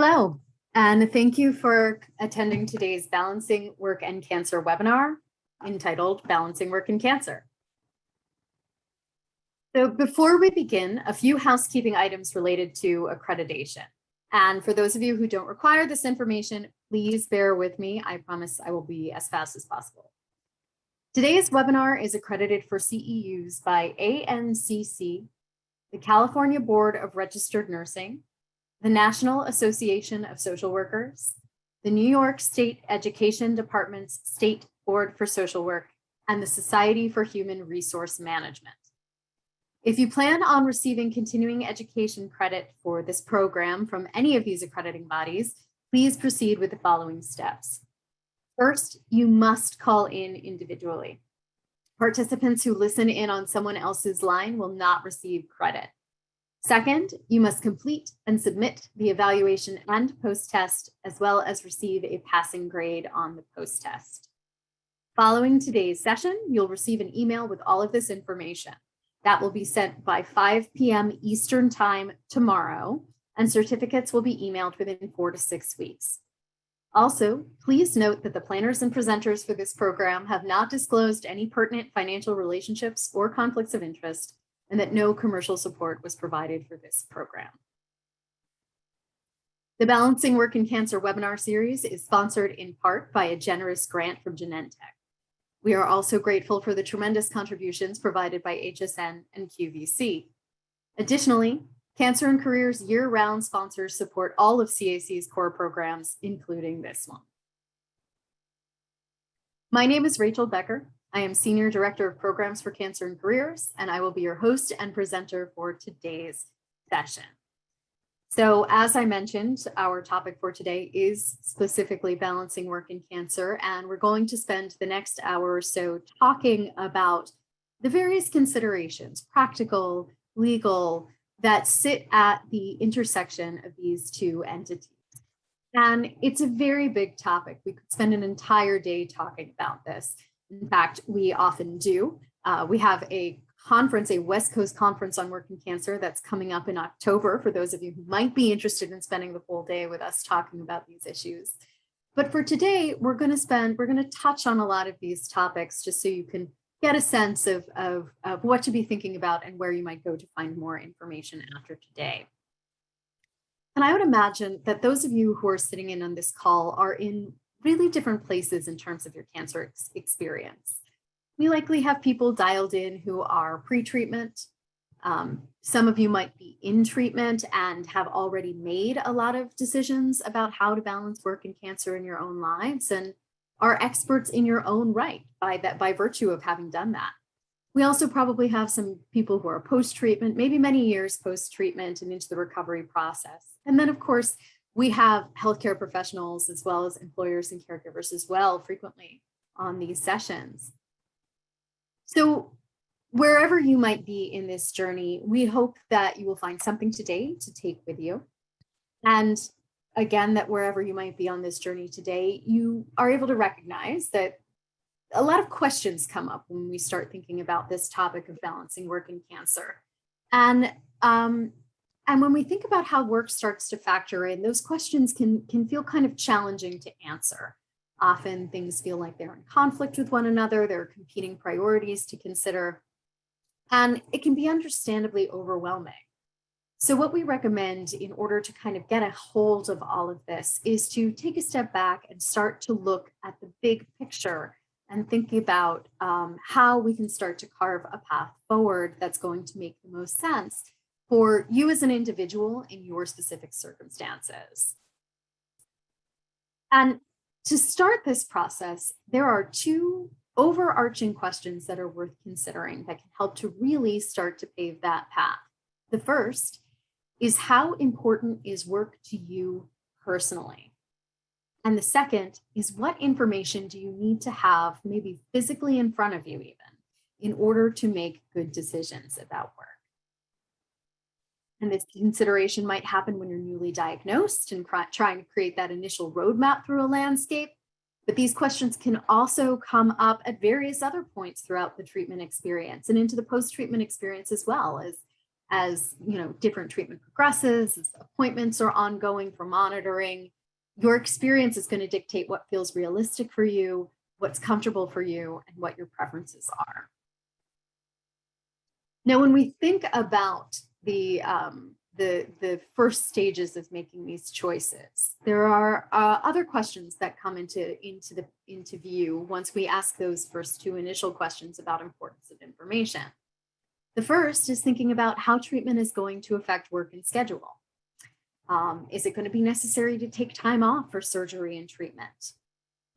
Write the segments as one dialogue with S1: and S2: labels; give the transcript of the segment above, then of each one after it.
S1: Hello, and thank you for attending today's Balancing Work and Cancer webinar entitled Balancing Work and Cancer. So before we begin, a few housekeeping items related to accreditation. And for those of you who don't require this information, please bear with me. I promise I will be as fast as possible. Today's webinar is accredited for CEUs by ANCC, the California Board of Registered Nursing, the National Association of Social Workers, the New York State Education Department's State Board for Social Work, and the Society for Human Resource Management. If you plan on receiving continuing education credit for this program from any of these accrediting bodies, please proceed with the following steps. First, you must call in individually. Participants who listen in on someone else's line will not receive credit. Second, you must complete and submit the evaluation and post-test, as well as receive a passing grade on the post-test. Following today's session, you'll receive an email with all of this information. That will be sent by 5 p.m. Eastern Time tomorrow, and certificates will be emailed within 4 to 6 weeks. Also, please note that the planners and presenters for this program have not disclosed any pertinent financial relationships or conflicts of interest, and that no commercial support was provided for this program. The Balancing Work and Cancer webinar series is sponsored in part by a generous grant from Genentech. We are also grateful for the tremendous contributions provided by HSN and QVC. Additionally, Cancer and Careers year-round sponsors support all of CAC's core programs, including this one. My name is Rachel Becker. I am Senior Director of Programs for Cancer and Careers, and I will be your host and presenter for today's session. So as I mentioned, our topic for today is specifically balancing work and cancer, and we're going to spend the next hour or so talking about the various considerations, practical, legal, that sit at the intersection of these two entities. And it's a very big topic. We could spend an entire day talking about this. In fact, we often do. We have a conference, a West Coast conference on work and cancer that's coming up in October for those of you who might be interested in spending the full day with us talking about these issues. But for today, we're going to touch on a lot of these topics just so you can get a sense of what to be thinking about and where you might go to find more information after today. And I would imagine that those of you who are sitting in on this call are in really different places in terms of your cancer experience. We likely have people dialed in who are pre-treatment. Some of you might be in treatment and have already made a lot of decisions about how to balance work and cancer in your own lives and are experts in your own right by virtue of having done that. We also probably have some people who are post-treatment, maybe many years post-treatment and into the recovery process. And then of course, we have healthcare professionals as well as employers and caregivers as well frequently on these sessions. So wherever you might be in this journey, we hope that you will find something today to take with you. And again, that wherever you might be on this journey today, you are able to recognize that a lot of questions come up when we start thinking about this topic of balancing work and cancer. And when we think about how work starts to factor in, those questions can feel kind of challenging to answer. Often things feel like they're in conflict with one another, there are competing priorities to consider, and it can be understandably overwhelming. So what we recommend in order to kind of get a hold of all of this is to take a step back and start to look at the big picture and think about how we can start to carve a path forward that's going to make the most sense for you as an individual in your specific circumstances. And to start this process, there are two overarching questions that are worth considering that can help to really start to pave that path. The first is, how important is work to you personally? And the second is, what information do you need to have maybe physically in front of you even in order to make good decisions about work? And this consideration might happen when you're newly diagnosed and trying to create that initial roadmap through a landscape. But these questions can also come up at various other points throughout the treatment experience and into the post-treatment experience as well, as different treatment progresses, as appointments are ongoing for monitoring. Your experience is going to dictate what feels realistic for you, what's comfortable for you, and what your preferences are. Now, when we think about the first stages of making these choices, there are other questions that come into view once we ask those first two initial questions about importance of information. The first is thinking about how treatment is going to affect work and schedule. Is it going to be necessary to take time off for surgery and treatment?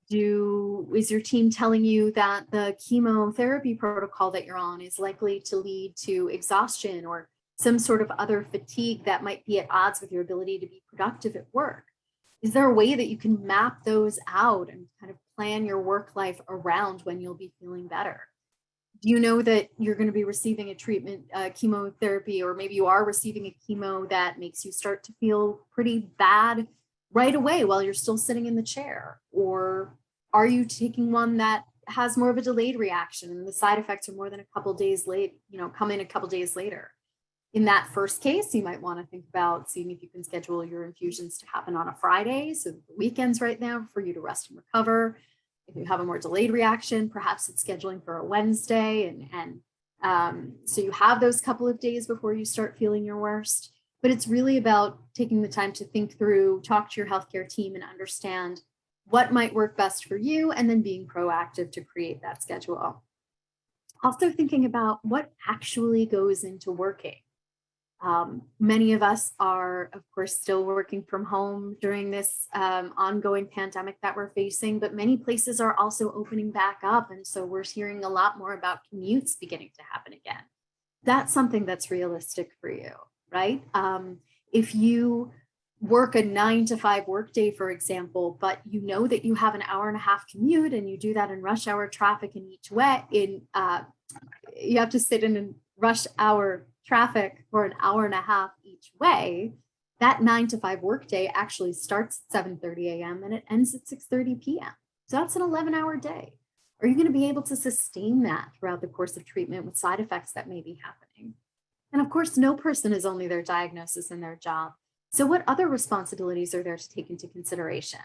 S1: Is your team telling you that the chemotherapy protocol that you're on is likely to lead to exhaustion or some sort of other fatigue that might be at odds with your ability to be productive at work? Is there a way that you can map those out and kind of plan your work life around when you'll be feeling better? Do you know that you're going to be receiving a treatment, chemotherapy, or maybe you are receiving a chemo that makes you start to feel pretty bad right away while you're still sitting in the chair? Or are you taking one that has more of a delayed reaction and the side effects are more than a couple days late, come in a couple days later? In that first case, you might want to think about seeing if you can schedule your infusions to happen on a Friday, so the weekend's right now for you to rest and recover. If you have a more delayed reaction, perhaps it's scheduling for a Wednesday, so you have those couple of days before you start feeling your worst. But it's really about taking the time to think through, talk to your healthcare team, and understand what might work best for you, and then being proactive to create that schedule. Also thinking about what actually goes into working. Many of us are, of course, still working from home during this ongoing pandemic that we're facing, but many places are also opening back up. And so we're hearing a lot more about commutes beginning to happen again. That's something that's realistic for you, right? If you work a 9-to-5 workday, for example, but you know that you have an hour-and-a-half commute and you do that in rush hour traffic in each way, you have to sit in rush hour traffic for an hour and a half each way, that 9-to-5 workday actually starts at 7:30 a.m. and it ends at 6:30 p.m. So that's an 11-hour day. Are you going to be able to sustain that throughout the course of treatment with side effects that may be happening? And of course, no person is only their diagnosis and their job. So what other responsibilities are there to take into consideration?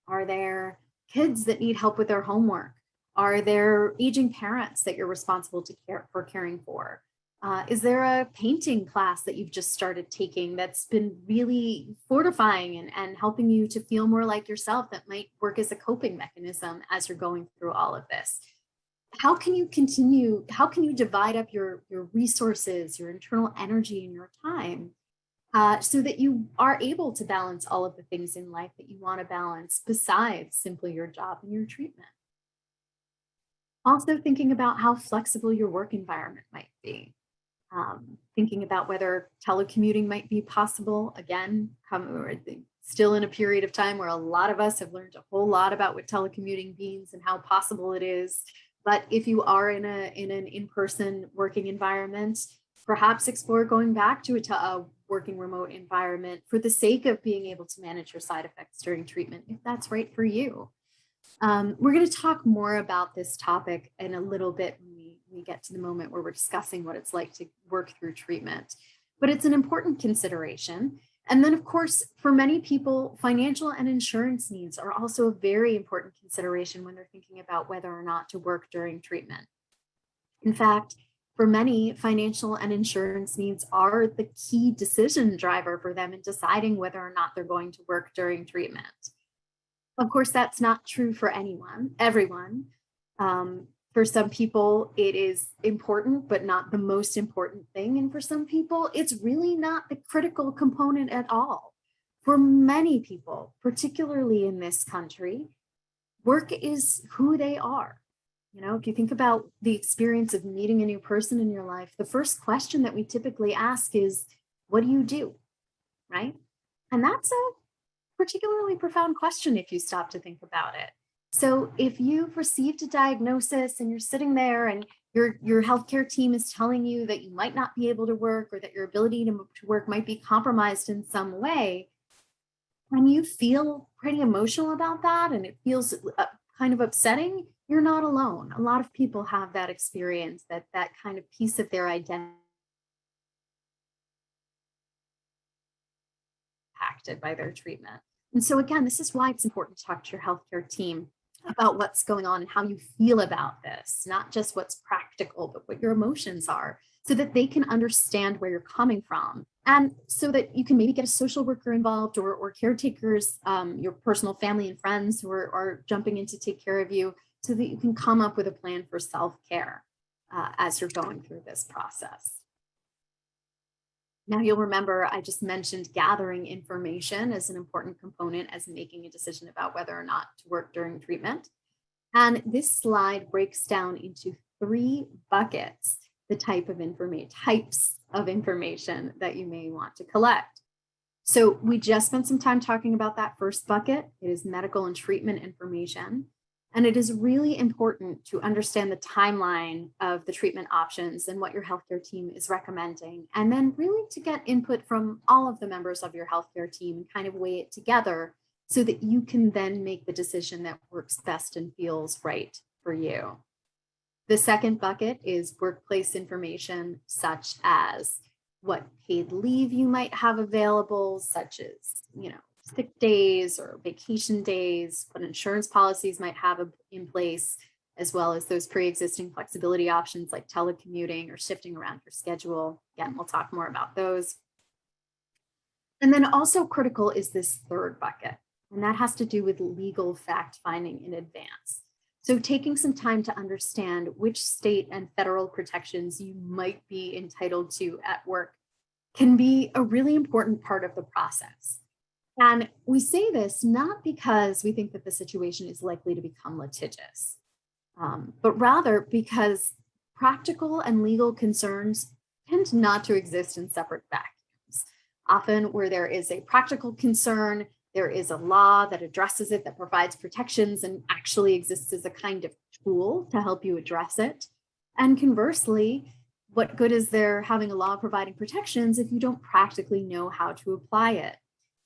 S1: Are there kids that need help with their homework? Are there aging parents that you're responsible for caring for? Is there a painting class that you've just started taking that's been really fortifying and helping you to feel more like yourself, that might work as a coping mechanism as you're going through all of this? How can you divide up your resources, your internal energy, and your time so that you are able to balance all of the things in life that you want to balance besides simply your job and your treatment? Also thinking about how flexible your work environment might be. Thinking about whether telecommuting might be possible. Again, we're still in a period of time where a lot of us have learned a whole lot about what telecommuting means and how possible it is. But if you are in an in-person working environment, perhaps explore going back to a working remote environment for the sake of being able to manage your side effects during treatment, if that's right for you. We're going to talk more about this topic in a little bit when we get to the moment where we're discussing what it's like to work through treatment, but it's an important consideration. And then, of course, for many people, financial and insurance needs are also a very important consideration when they're thinking about whether or not to work during treatment. In fact, for many, financial and insurance needs are the key decision driver for them in deciding whether or not they're going to work during treatment. Of course, that's not true for everyone. For some people, it is important, but not the most important thing. And for some people, it's really not the critical component at all. For many people, particularly in this country, work is who they are. If you think about the experience of meeting a new person in your life, the first question that we typically ask is, what do you do? Right? And that's a particularly profound question if you stop to think about it. So if you've received a diagnosis and you're sitting there and your healthcare team is telling you that you might not be able to work or that your ability to work might be compromised in some way, and you feel pretty emotional about that and it feels kind of upsetting, you're not alone. A lot of people have that experience, that kind of piece of their identity impacted by their treatment. And so again, this is why it's important to talk to your healthcare team about what's going on and how you feel about this, not just what's practical, but what your emotions are, so that they can understand where you're coming from. And so that you can maybe get a social worker involved or caretakers, your personal family and friends who are jumping in to take care of you, so that you can come up with a plan for self-care as you're going through this process. Now, you'll remember I just mentioned gathering information as an important component as making a decision about whether or not to work during treatment. And this slide breaks down into 3 buckets, the types of information that you may want to collect. So we just spent some time talking about that first bucket. It is medical and treatment information. And it is really important to understand the timeline of the treatment options and what your healthcare team is recommending, and then really to get input from all of the members of your healthcare team and kind of weigh it together so that you can then make the decision that works best and feels right for you. The second bucket is workplace information, such as what paid leave you might have available, such as, sick days or vacation days, what insurance policies might have in place, as well as those pre-existing flexibility options like telecommuting or shifting around your schedule. Again, we'll talk more about those. And then also critical is this third bucket, and that has to do with legal fact finding in advance. So taking some time to understand which state and federal protections you might be entitled to at work can be a really important part of the process. And we say this not because we think that the situation is likely to become litigious, but rather because practical and legal concerns tend not to exist in separate vacuums. Often where there is a practical concern, there is a law that addresses it, that provides protections and actually exists as a kind of tool to help you address it. And conversely, what good is there having a law providing protections if you don't practically know how to apply it?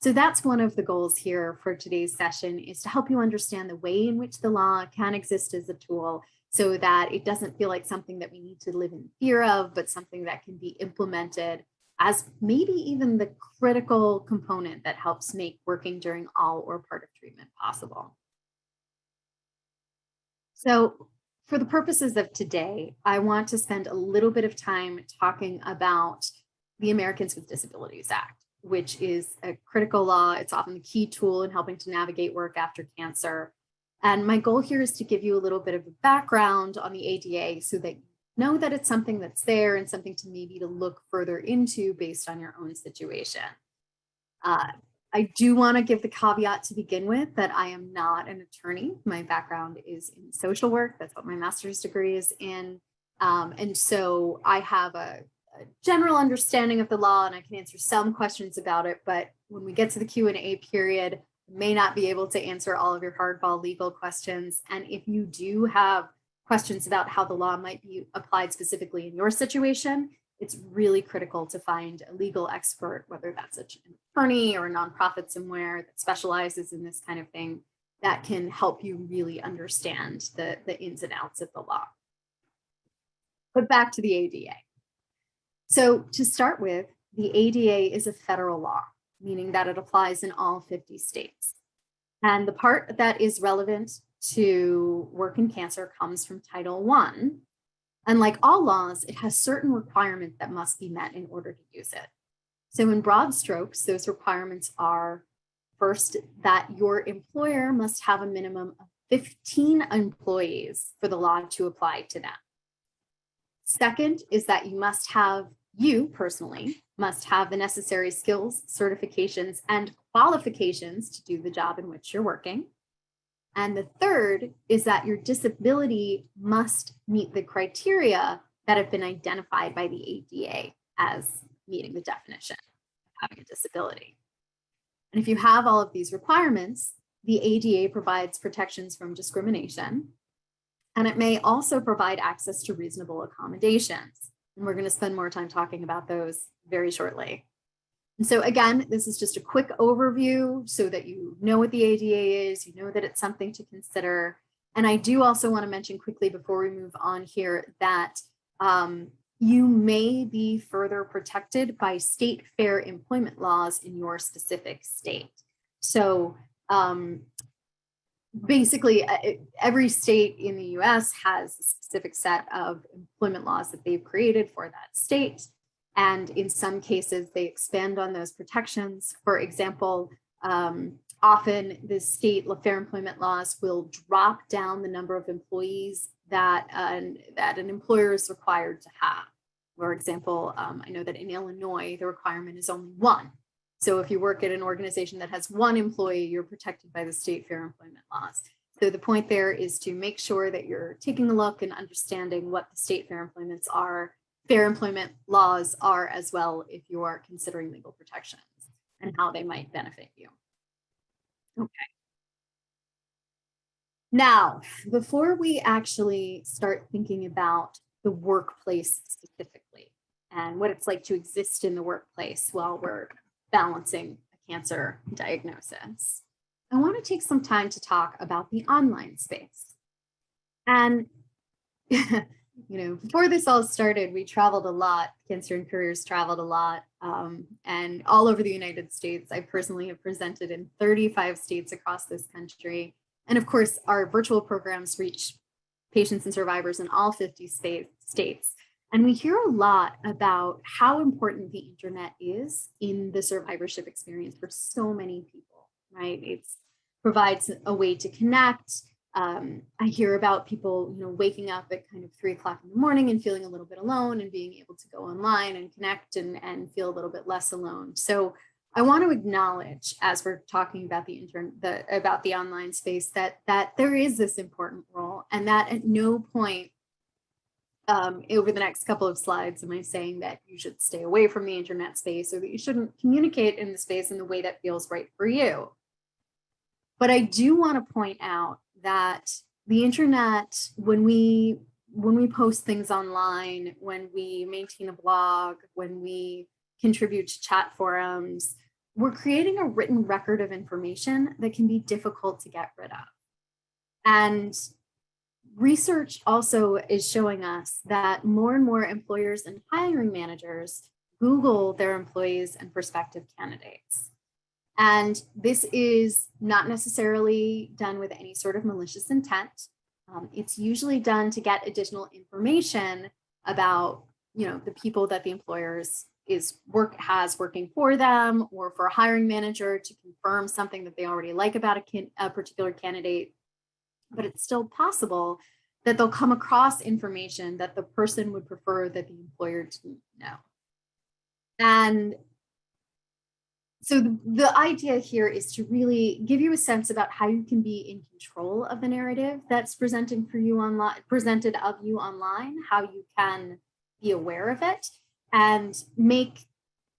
S1: So that's one of the goals here for today's session, is to help you understand the way in which the law can exist as a tool so that it doesn't feel like something that we need to live in fear of, but something that can be implemented as maybe even the critical component that helps make working during all or part of treatment possible. So for the purposes of today, I want to spend a little bit of time talking about the Americans with Disabilities Act, which is a critical law. It's often the key tool in helping to navigate work after cancer. And my goal here is to give you a little bit of a background on the ADA so that you know that it's something that's there and something to maybe to look further into based on your own situation. I do want to give the caveat to begin with that I am not an attorney. My background is in social work. That's what my master's degree is in. And so I have a general understanding of the law and I can answer some questions about it, but when we get to the Q&A period, I may not be able to answer all of your hardball legal questions. And if you do have questions about how the law might be applied specifically in your situation, it's really critical to find a legal expert, whether that's an attorney or a nonprofit somewhere that specializes in this kind of thing, that can help you really understand the ins and outs of the law. But back to the ADA. So to start with, the ADA is a federal law, meaning that it applies in all 50 states. And the part that is relevant to work in cancer comes from Title I. And like all laws, it has certain requirements that must be met in order to use it. So in broad strokes, those requirements are, first, that your employer must have a minimum of 15 employees for the law to apply to them. Second is that you personally must have the necessary skills, certifications, and qualifications to do the job in which you're working. And the third is that your disability must meet the criteria that have been identified by the ADA as meeting the definition of having a disability. And if you have all of these requirements, the ADA provides protections from discrimination, and it may also provide access to reasonable accommodations. And we're going to spend more time talking about those very shortly. And so again, this is just a quick overview so that you know what the ADA is, you know that it's something to consider. And I do also want to mention quickly before we move on here that you may be further protected by state fair employment laws in your specific state. So basically, every state in the US has a specific set of employment laws that they've created for that state. And in some cases, they expand on those protections. For example, often the state fair employment laws will drop down the number of employees that an employer is required to have. For example, I know that in Illinois, the requirement is only one. So if you work at an organization that has one employee, you're protected by the state fair employment laws. So the point there is to make sure that you're taking a look and understanding what the state fair employment laws are as well, if you are considering legal protections and how they might benefit you. Okay. Now, before we actually start thinking about the workplace specifically and what it's like to exist in the workplace while we're balancing a cancer diagnosis, I want to take some time to talk about the online space. And before this all started, we traveled a lot. Cancer and Careers traveled a lot, and all over the United States. I personally have presented in 35 states across this country. And of course, our virtual programs reach patients and survivors in all 50 states. And we hear a lot about how important the internet is in the survivorship experience for so many people, right? It provides a way to connect. I hear about people, waking up at kind of 3 o'clock in the morning and feeling a little bit alone and being able to go online and connect and feel a little bit less alone. So I want to acknowledge, as we're talking about about the online space, that there is this important role, and that at no point over the next couple of slides am I saying that you should stay away from the internet space or that you shouldn't communicate in the space in the way that feels right for you. But I do want to point out that the internet, when we post things online, when we maintain a blog, when we contribute to chat forums, we're creating a written record of information that can be difficult to get rid of. And research also is showing us that more and more employers and hiring managers Google their employees and prospective candidates. And this is not necessarily done with any sort of malicious intent. It's usually done to get additional information about, the people that the employers has working for them, or for a hiring manager to confirm something that they already like about a particular candidate. But it's still possible that they'll come across information that the person would prefer that the employer didn't know. And so the idea here is to really give you a sense about how you can be in control of the narrative that's presented of you online, how you can be aware of it, and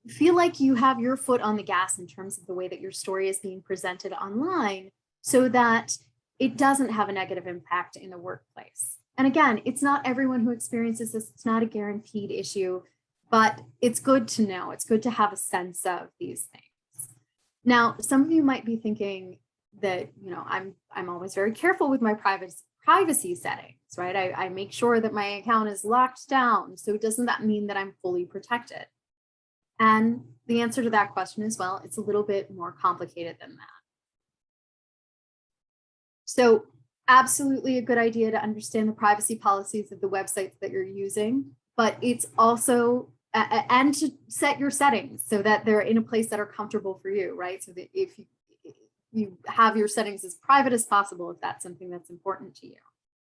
S1: feel like you have your foot on the gas in terms of the way that your story is being presented online, so that it doesn't have a negative impact in the workplace. And again, it's not everyone who experiences this. It's not a guaranteed issue, but it's good to know. It's good to have a sense of these things. Now, some of you might be thinking that, I'm always very careful with my privacy settings, right? I make sure that my account is locked down. So doesn't that mean that I'm fully protected? And the answer to that question is, well, it's a little bit more complicated than that. So absolutely a good idea to understand the privacy policies of the websites that you're using, but it's also, and to set your settings so that they're in a place that are comfortable for you, right? So that if you have your settings as private as possible, if that's something that's important to you.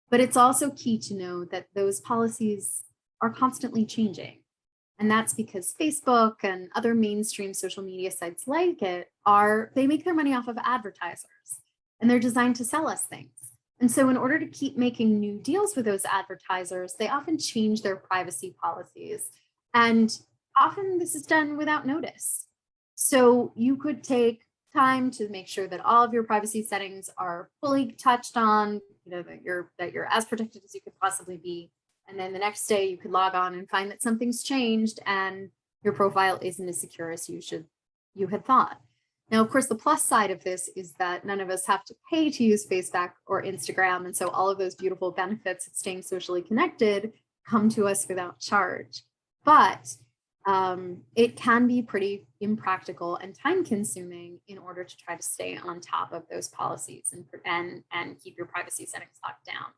S1: But it's also key to know that those policies are constantly changing. And that's because Facebook and other mainstream social media sites like it they make their money off of advertisers, and they're designed to sell us things. And so in order to keep making new deals with those advertisers, they often change their privacy policies. And often this is done without notice. So you could take time to make sure that all of your privacy settings are fully touched on, that you're as protected as you could possibly be. And then the next day you could log on and find that something's changed and your profile isn't as secure as you had thought. Now, of course, the plus side of this is that none of us have to pay to use Facebook or Instagram. And so all of those beautiful benefits of staying socially connected come to us without charge. But it can be pretty impractical and time consuming in order to try to stay on top of those policies and keep your privacy settings locked down.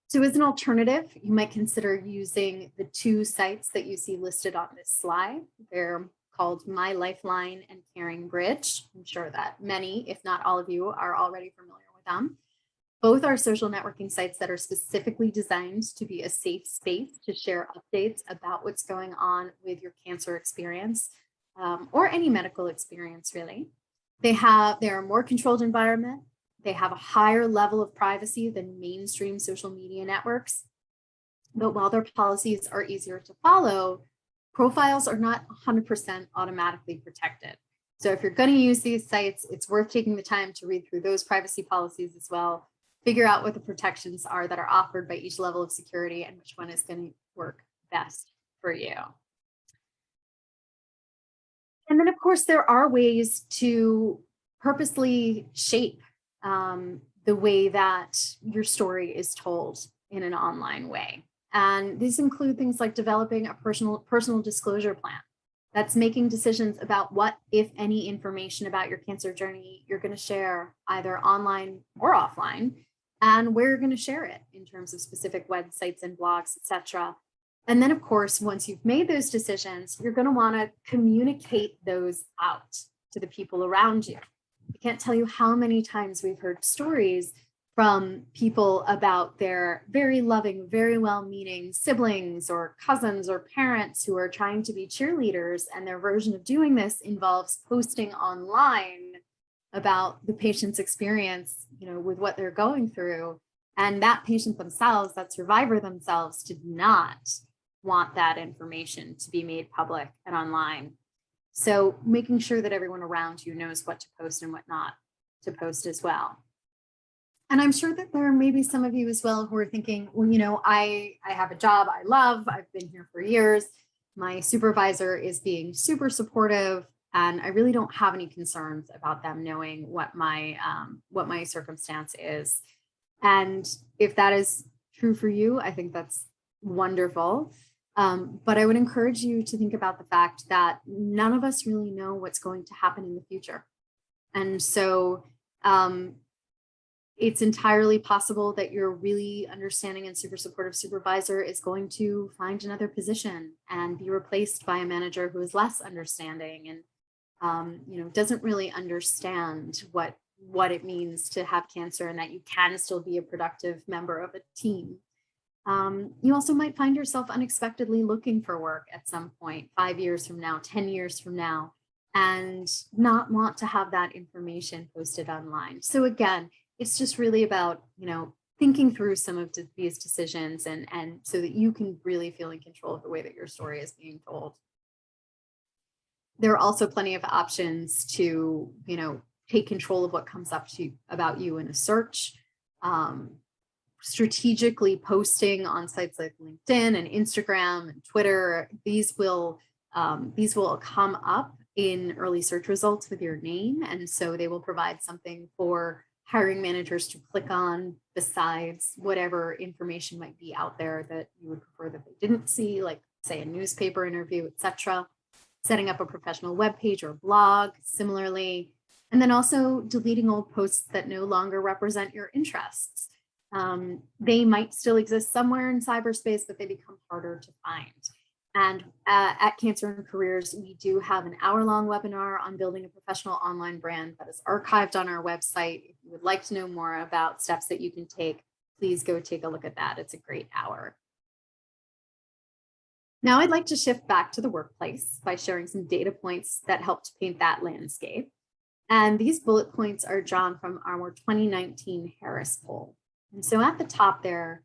S1: So as an alternative, you might consider using the two sites that you see listed on this slide. They're called My Lifeline and Caring Bridge. I'm sure that many, if not all of you, are already familiar with them. Both are social networking sites that are specifically designed to be a safe space to share updates about what's going on with your cancer experience or any medical experience, really. They're a more controlled environment. They have a higher level of privacy than mainstream social media networks. But while their policies are easier to follow, profiles are not 100% automatically protected. So if you're going to use these sites, it's worth taking the time to read through those privacy policies as well. Figure out what the protections are that are offered by each level of security and which one is going to work best for you. And then, of course, there are ways to purposely shape the way that your story is told in an online way. And these include things like developing a personal disclosure plan. That's making decisions about what, if any, information about your cancer journey you're going to share either online or offline, and where you're going to share it in terms of specific websites and blogs, etc. And then, of course, once you've made those decisions, you're going to want to communicate those out to the people around you. I can't tell you how many times we've heard stories from people about their very loving, very well-meaning siblings or cousins or parents who are trying to be cheerleaders, and their version of doing this involves posting online about the patient's experience, with what they're going through. And that patient themselves, that survivor themselves, did not want that information to be made public and online. So making sure that everyone around you knows what to post and what not to post as well. And I'm sure that there may be some of you as well who are thinking, well, I have a job I love. I've been here for years. My supervisor is being super supportive, and I really don't have any concerns about them knowing what my circumstance is. And if that is true for you, I think that's wonderful. But I would encourage you to think about the fact that none of us really know what's going to happen in the future. And so it's entirely possible that your really understanding and super supportive supervisor is going to find another position and be replaced by a manager who is less understanding and doesn't really understand what it means to have cancer and that you can still be a productive member of a team. You also might find yourself unexpectedly looking for work at some point, 5 years from now, 10 years from now, and not want to have that information posted online. So again, it's just really about, thinking through some of these decisions and so that you can really feel in control of the way that your story is being told. There are also plenty of options to, take control of what comes up about you in a search. Strategically posting on sites like LinkedIn and Instagram and Twitter. These will come up in early search results with your name. And so they will provide something for hiring managers to click on besides whatever information might be out there that you would prefer that they didn't see, like say a newspaper interview, etc. Setting up a professional web page or blog similarly, and then also deleting old posts that no longer represent your interests. They might still exist somewhere in cyberspace, but they become harder to find. And at Cancer and Careers, we do have an hour-long webinar on building a professional online brand that is archived on our website. If you would like to know more about steps that you can take, please go take a look at that. It's a great hour. Now I'd like to shift back to the workplace by sharing some data points that help to paint that landscape. And these bullet points are drawn from our 2019 Harris poll. And so at the top there,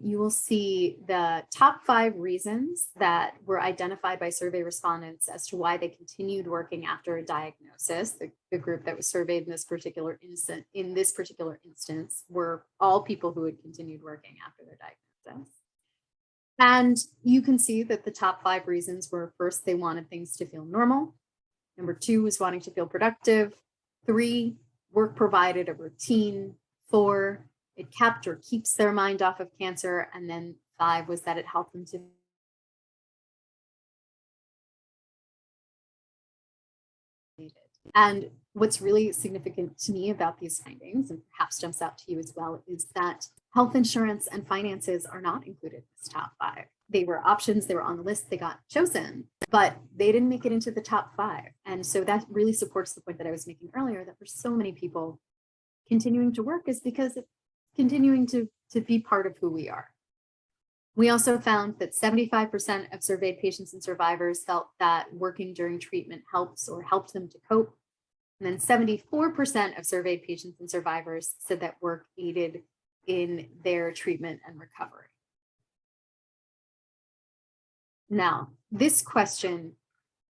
S1: you will see the top 5 reasons that were identified by survey respondents as to why they continued working after a diagnosis. The group that was surveyed in this particular instance were all people who had continued working after their diagnosis. And you can see that the top 5 reasons were: first, they wanted things to feel normal. Number 2 was wanting to feel productive. 3, work provided a routine. 4, it kept or keeps their mind off of cancer. And then 5 was that it helped them to And what's really significant to me about these findings, and perhaps jumps out to you as well, is that health insurance and finances are not included in this top 5. They were options, they were on the list, they got chosen, but they didn't make it into the top 5. And so that really supports the point that I was making earlier, that for so many people, continuing to work is because it's continuing to be part of who we are. We also found that 75% of surveyed patients and survivors felt that working during treatment helps or helped them to cope. And then 74% of surveyed patients and survivors said that work aided in their treatment and recovery. Now, this question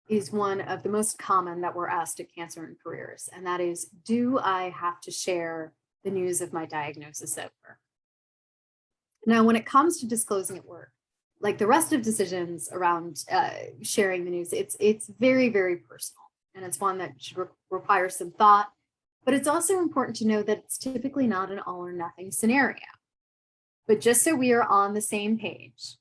S1: is one of the most common that we're asked at Cancer and Careers, and that is, do I have to share the news of my diagnosis at work? Now, when it comes to disclosing at work, like the rest of decisions around sharing the news, it's very, very personal, and it's one that should require some thought, but it's also important to know that it's typically not an all or nothing scenario. But just so we are on the same page,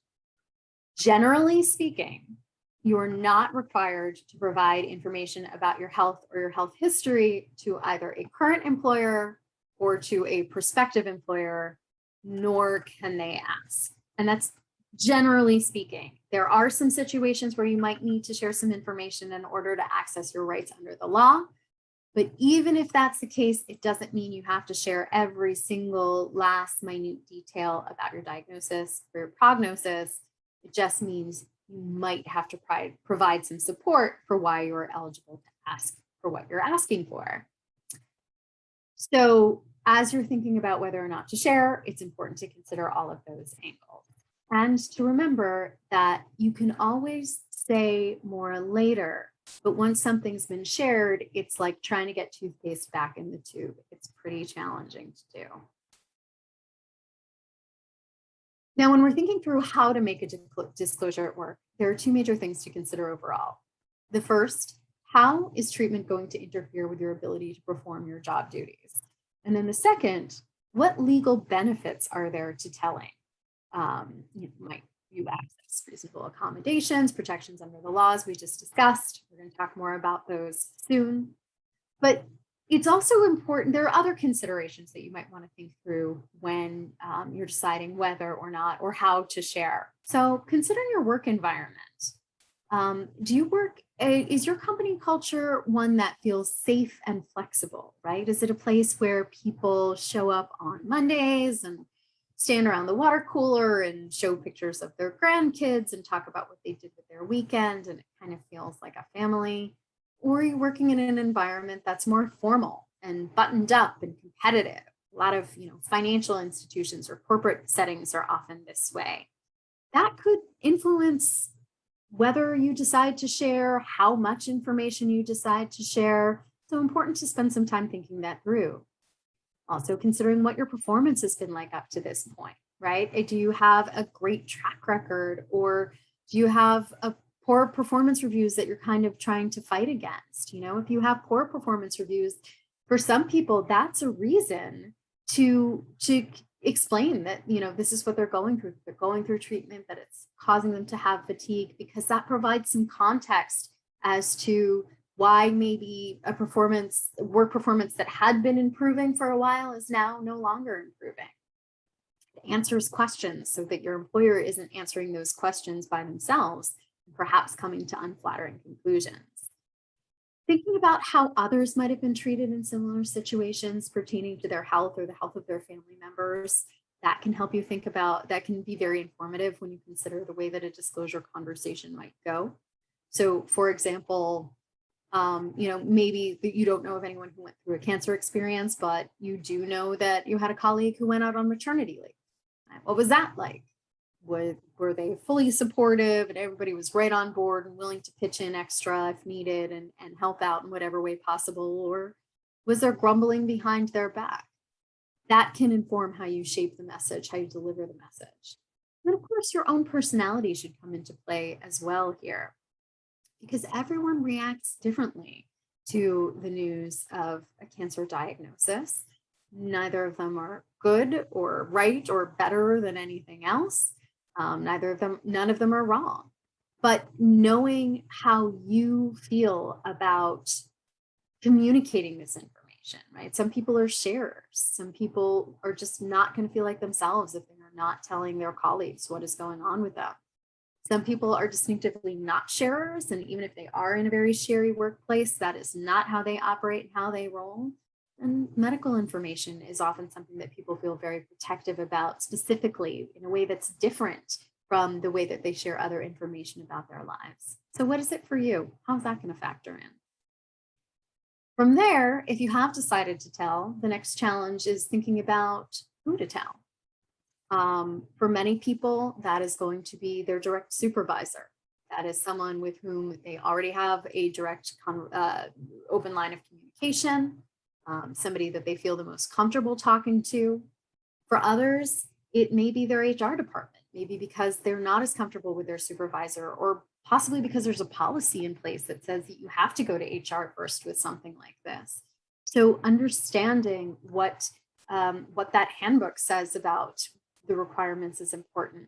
S1: generally speaking, you're not required to provide information about your health or your health history to either a current employer or to a prospective employer, nor can they ask. And that's generally speaking. There are some situations where you might need to share some information in order to access your rights under the law. But even if that's the case, it doesn't mean you have to share every single last minute detail about your diagnosis or your prognosis. It just means you might have to provide some support for why you're eligible to ask for what you're asking for. So as you're thinking about whether or not to share, it's important to consider all of those angles. And to remember that you can always say more later, but once something's been shared, it's like trying to get toothpaste back in the tube. It's pretty challenging to do. Now, when we're thinking through how to make a disclosure at work, there are 2 major things to consider overall. The first, how is treatment going to interfere with your ability to perform your job duties? And then the second, what legal benefits are there to telling? Might you access reasonable accommodations, protections under the laws we just discussed? We're going to talk more about those soon. But it's also important, there are other considerations that you might want to think through when you're deciding whether or not or how to share. So consider your work environment. Do you work, is your company culture one that feels safe and flexible, right? Is it a place where people show up on Mondays and stand around the water cooler and show pictures of their grandkids and talk about what they did with their weekend, and it kind of feels like a family? Or are you working in an environment that's more formal and buttoned up and competitive? A lot of financial institutions or corporate settings are often this way. That could influence whether you decide to share, how much information you decide to share. So important to spend some time thinking that through. Also considering what your performance has been like up to this point, right? Do you have a great track record, or do you have a poor performance reviews that you're kind of trying to fight against? If you have poor performance reviews, for some people, that's a reason to explain that, this is what they're going through. They're going through treatment, that it's causing them to have fatigue, because that provides some context as to why maybe a work performance that had been improving for a while is now no longer improving. It answers questions so that your employer isn't answering those questions by themselves, and perhaps coming to unflattering conclusions. Thinking about how others might have been treated in similar situations pertaining to their health or the health of their family members, that can help you think about, that can be very informative when you consider the way that a disclosure conversation might go. So for example, maybe you don't know of anyone who went through a cancer experience, but you do know that you had a colleague who went out on maternity leave. What was that like? Were they fully supportive and everybody was right on board and willing to pitch in extra if needed and help out in whatever way possible? Or was there grumbling behind their back? That can inform how you shape the message, how you deliver the message. And of course, your own personality should come into play as well here, because everyone reacts differently to the news of a cancer diagnosis. Neither of them are good or right or better than anything else. None of them are wrong. But knowing how you feel about communicating this information, right? Some people are sharers. Some people are just not going to feel like themselves if they're not telling their colleagues what is going on with them. Some people are distinctively not sharers, and even if they are in a very sharey workplace, that is not how they operate and how they roll. And medical information is often something that people feel very protective about, specifically in a way that's different from the way that they share other information about their lives. So what is it for you? How's that going to factor in? From there, if you have decided to tell, the next challenge is thinking about who to tell. For many people, that is going to be their direct supervisor. That is someone with whom they already have a direct open line of communication, somebody that they feel the most comfortable talking to. For others, it may be their HR department, maybe because they're not as comfortable with their supervisor, or possibly because there's a policy in place that says that you have to go to HR first with something like this. So understanding what that handbook says about the requirements is important.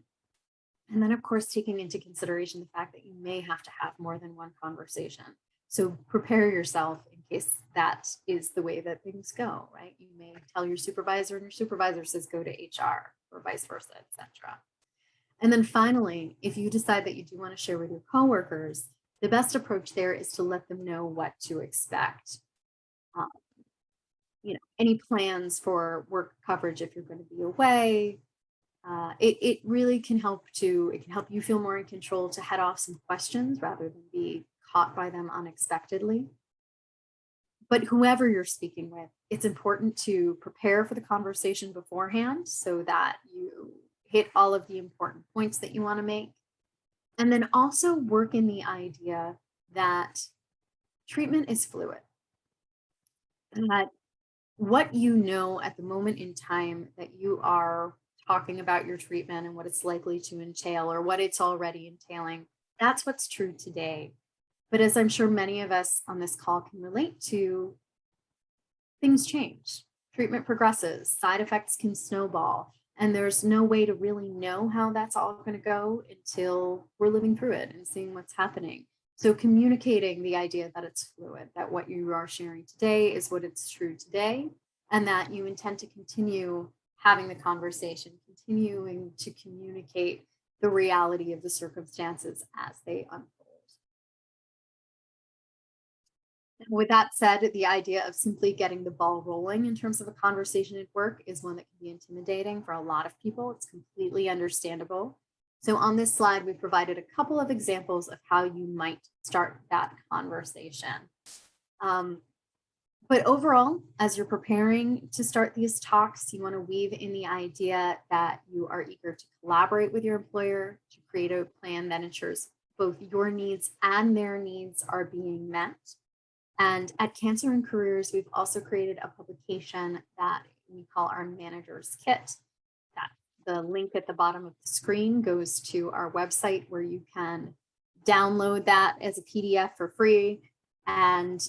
S1: And then, of course, taking into consideration the fact that you may have to have more than one conversation. So prepare yourself in case that is the way that things go, right? You may tell your supervisor and your supervisor says go to HR, or vice versa, etc. And then finally, if you decide that you do want to share with your coworkers, the best approach there is to let them know what to expect. Any plans for work coverage if you're going to be away. It really can help you feel more in control to head off some questions rather than be caught by them unexpectedly. But whoever you're speaking with, it's important to prepare for the conversation beforehand so that you hit all of the important points that you want to make. And then also work in the idea that treatment is fluid. And that what you know at the moment in time that you are talking about your treatment and what it's likely to entail or what it's already entailing, that's what's true today. But as I'm sure many of us on this call can relate to, things change. Treatment progresses, side effects can snowball, and there's no way to really know how that's all going to go until we're living through it and seeing what's happening. So communicating the idea that it's fluid, that what you are sharing today is what it's true today, and that you intend to continue having the conversation, continuing to communicate the reality of the circumstances as they unfold. With that said, the idea of simply getting the ball rolling in terms of a conversation at work is one that can be intimidating for a lot of people. It's completely understandable. So on this slide, we provided a couple of examples of how you might start that conversation. But overall, as you're preparing to start these talks, you want to weave in the idea that you are eager to collaborate with your employer to create a plan that ensures both your needs and their needs are being met. And at Cancer and Careers, we've also created a publication that we call our Manager's Kit. That the link at the bottom of the screen goes to our website where you can download that as a PDF for free. And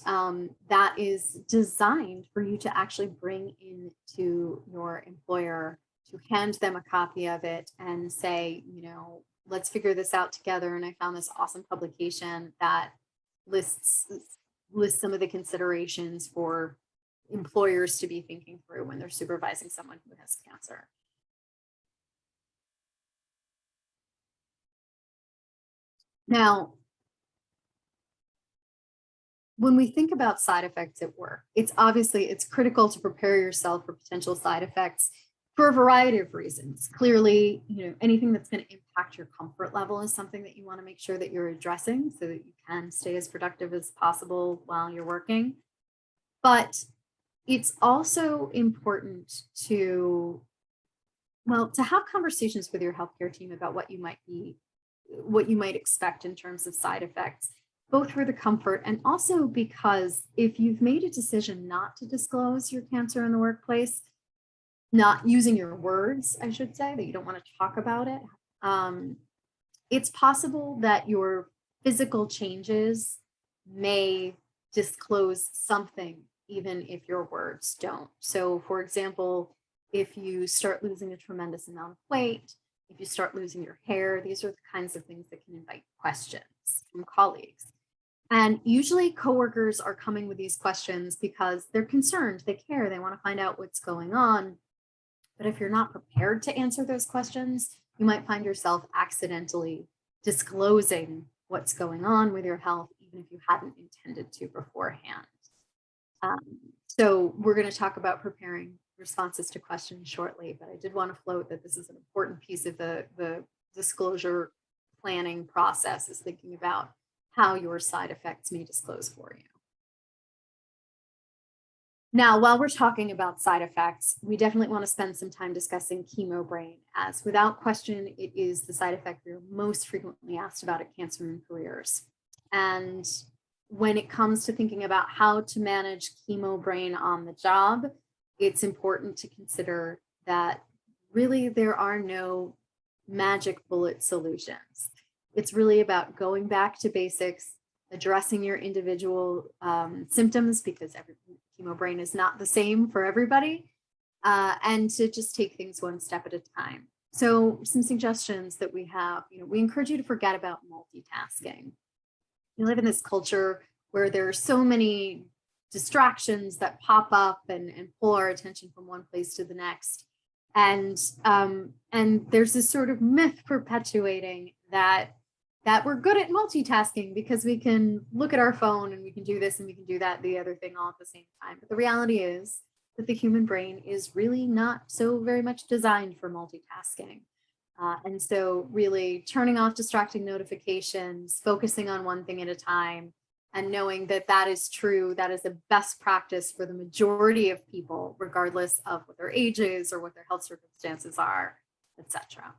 S1: that is designed for you to actually bring into your employer, to hand them a copy of it and say, let's figure this out together. And I found this awesome publication that lists some of the considerations for employers to be thinking through when they're supervising someone who has cancer. Now, when we think about side effects at work, it's critical to prepare yourself for potential side effects for a variety of reasons. Clearly, anything that's going to impact your comfort level is something that you want to make sure that you're addressing so that you can stay as productive as possible while you're working. But it's also important to have conversations with your healthcare team about what you might expect in terms of side effects, both for the comfort and also because if you've made a decision not to disclose your cancer in the workplace, not using your words, I should say, that you don't want to talk about it, it's possible that your physical changes may disclose something even if your words don't. So for example, if you start losing a tremendous amount of weight, if you start losing your hair, these are the kinds of things that can invite questions from colleagues. And usually coworkers are coming with these questions because they're concerned, they care, they want to find out what's going on. But if you're not prepared to answer those questions, you might find yourself accidentally disclosing what's going on with your health, even if you hadn't intended to beforehand. So we're going to talk about preparing responses to questions shortly, but I did want to float that this is an important piece of the disclosure planning process, is thinking about how your side effects may disclose for you. Now, while we're talking about side effects, we definitely want to spend some time discussing chemo brain, as without question, it is the side effect we're most frequently asked about at Cancer and Careers. And when it comes to thinking about how to manage chemo brain on the job, it's important to consider that really there are no magic bullet solutions. It's really about going back to basics, addressing your individual symptoms, because every chemo brain is not the same for everybody, and to just take things one step at a time. So some suggestions that we have, we encourage you to forget about multitasking. We live in this culture where there are so many distractions that pop up and pull our attention from one place to the next. And there's this sort of myth perpetuating that we're good at multitasking because we can look at our phone and we can do this and we can do that, the other thing all at the same time. But the reality is that the human brain is really not so very much designed for multitasking. And so really turning off distracting notifications, focusing on one thing at a time, and knowing that that is true, that is the best practice for the majority of people, regardless of what their age is or what their health circumstances are, etc.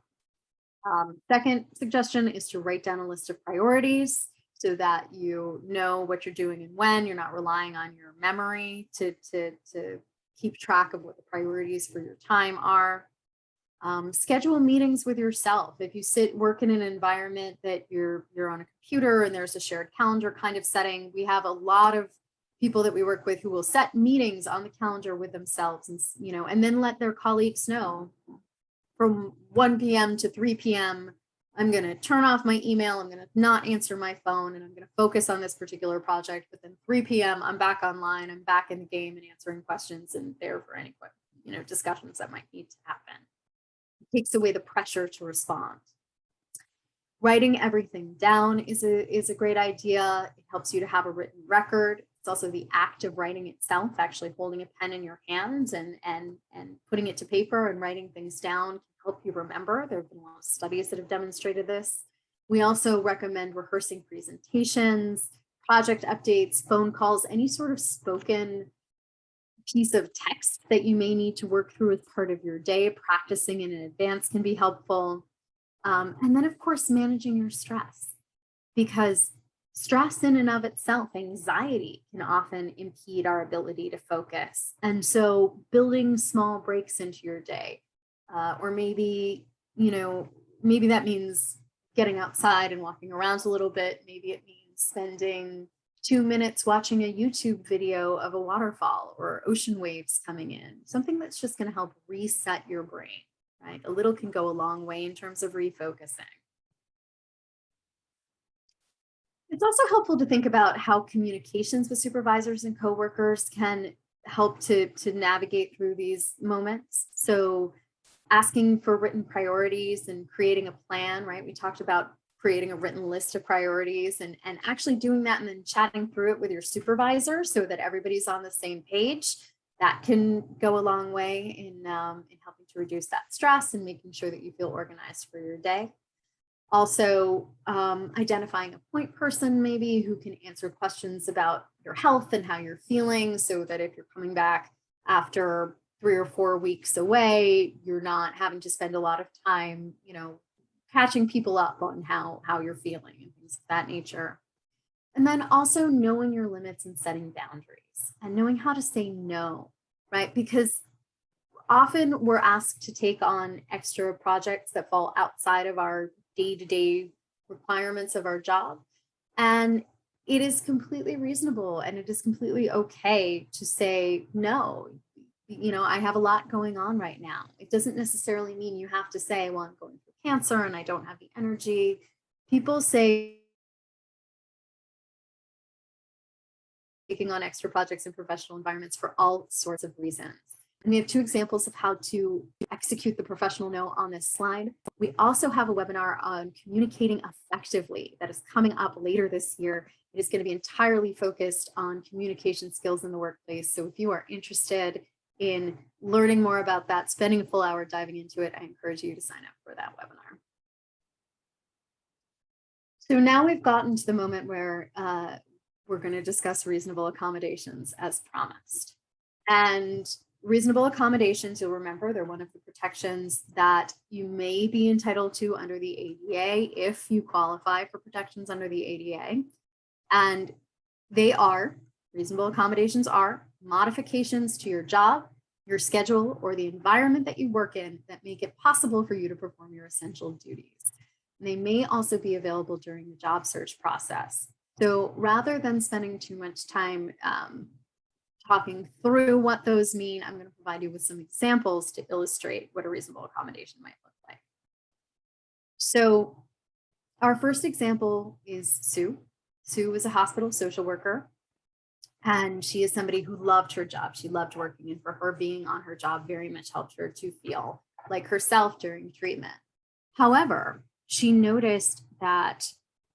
S1: Second suggestion is to write down a list of priorities so that you know what you're doing and when. You're not relying on your memory to keep track of what the priorities for your time are. Schedule meetings with yourself. If you work in an environment that you're on a computer and there's a shared calendar kind of setting, we have a lot of people that we work with who will set meetings on the calendar with themselves, and then let their colleagues know from 1 p.m. to 3 p.m. I'm going to turn off my email. I'm going to not answer my phone, and I'm going to focus on this particular project. But then 3 p.m. I'm back online. I'm back in the game and answering questions and there for any discussions that might need to happen. Takes away the pressure to respond. Writing everything down is a great idea. It helps you to have a written record. It's also the act of writing itself, actually holding a pen in your hands and putting it to paper and writing things down can help you remember. There have been a lot of studies that have demonstrated this. We also recommend rehearsing presentations, project updates, phone calls, any sort of spoken piece of text that you may need to work through as part of your day. Practicing in advance can be helpful. And then, of course, managing your stress, because stress in and of itself, anxiety, can often impede our ability to focus. And so building small breaks into your day, or maybe that means getting outside and walking around a little bit. Maybe it means spending 2 minutes watching a YouTube video of a waterfall or ocean waves coming in, something that's just going to help reset your brain, right? A little can go a long way in terms of refocusing. It's also helpful to think about how communications with supervisors and coworkers can help to navigate through these moments. So asking for written priorities and creating a plan, right? We talked about creating a written list of priorities and actually doing that and then chatting through it with your supervisor so that everybody's on the same page. That can go a long way in helping to reduce that stress and making sure that you feel organized for your day. Also, identifying a point person maybe who can answer questions about your health and how you're feeling, so that if you're coming back after 3 or 4 weeks away, you're not having to spend a lot of time, catching people up on how you're feeling and things of that nature. And then also knowing your limits and setting boundaries and knowing how to say no, right? Because often we're asked to take on extra projects that fall outside of our day-to-day requirements of our job. And it is completely reasonable and it is completely okay to say, no, I have a lot going on right now. It doesn't necessarily mean you have to say, well, I'm going through cancer and I don't have the energy. People say taking on extra projects in professional environments for all sorts of reasons. And we have two examples of how to execute the professional no on this slide. We also have a webinar on communicating effectively that is coming up later this year. It is going to be entirely focused on communication skills in the workplace. So if you are interested in learning more about that, spending a full hour diving into it, I encourage you to sign up for that webinar. So now we've gotten to the moment where we're going to discuss reasonable accommodations as promised. And reasonable accommodations, you'll remember, they're one of the protections that you may be entitled to under the ADA if you qualify for protections under the ADA. And reasonable accommodations are modifications to your job, your schedule, or the environment that you work in that make it possible for you to perform your essential duties. And they may also be available during the job search process. So rather than spending too much time talking through what those mean, I'm going to provide you with some examples to illustrate what a reasonable accommodation might look like. So our first example is Ceu. Ceu is a hospital social worker, and she is somebody who loved her job. She loved working, and for her, being on her job very much helped her to feel like herself during treatment. However, she noticed that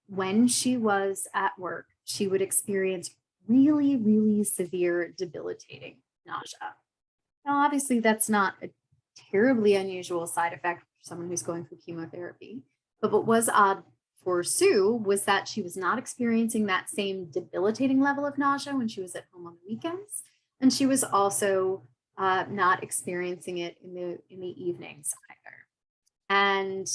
S1: when she was at work, she would experience really, really severe, debilitating nausea. Now, obviously, that's not a terribly unusual side effect for someone who's going through chemotherapy. But what was odd for Ceu was that she was not experiencing that same debilitating level of nausea when she was at home on the weekends. And she was also not experiencing it in the evenings either. And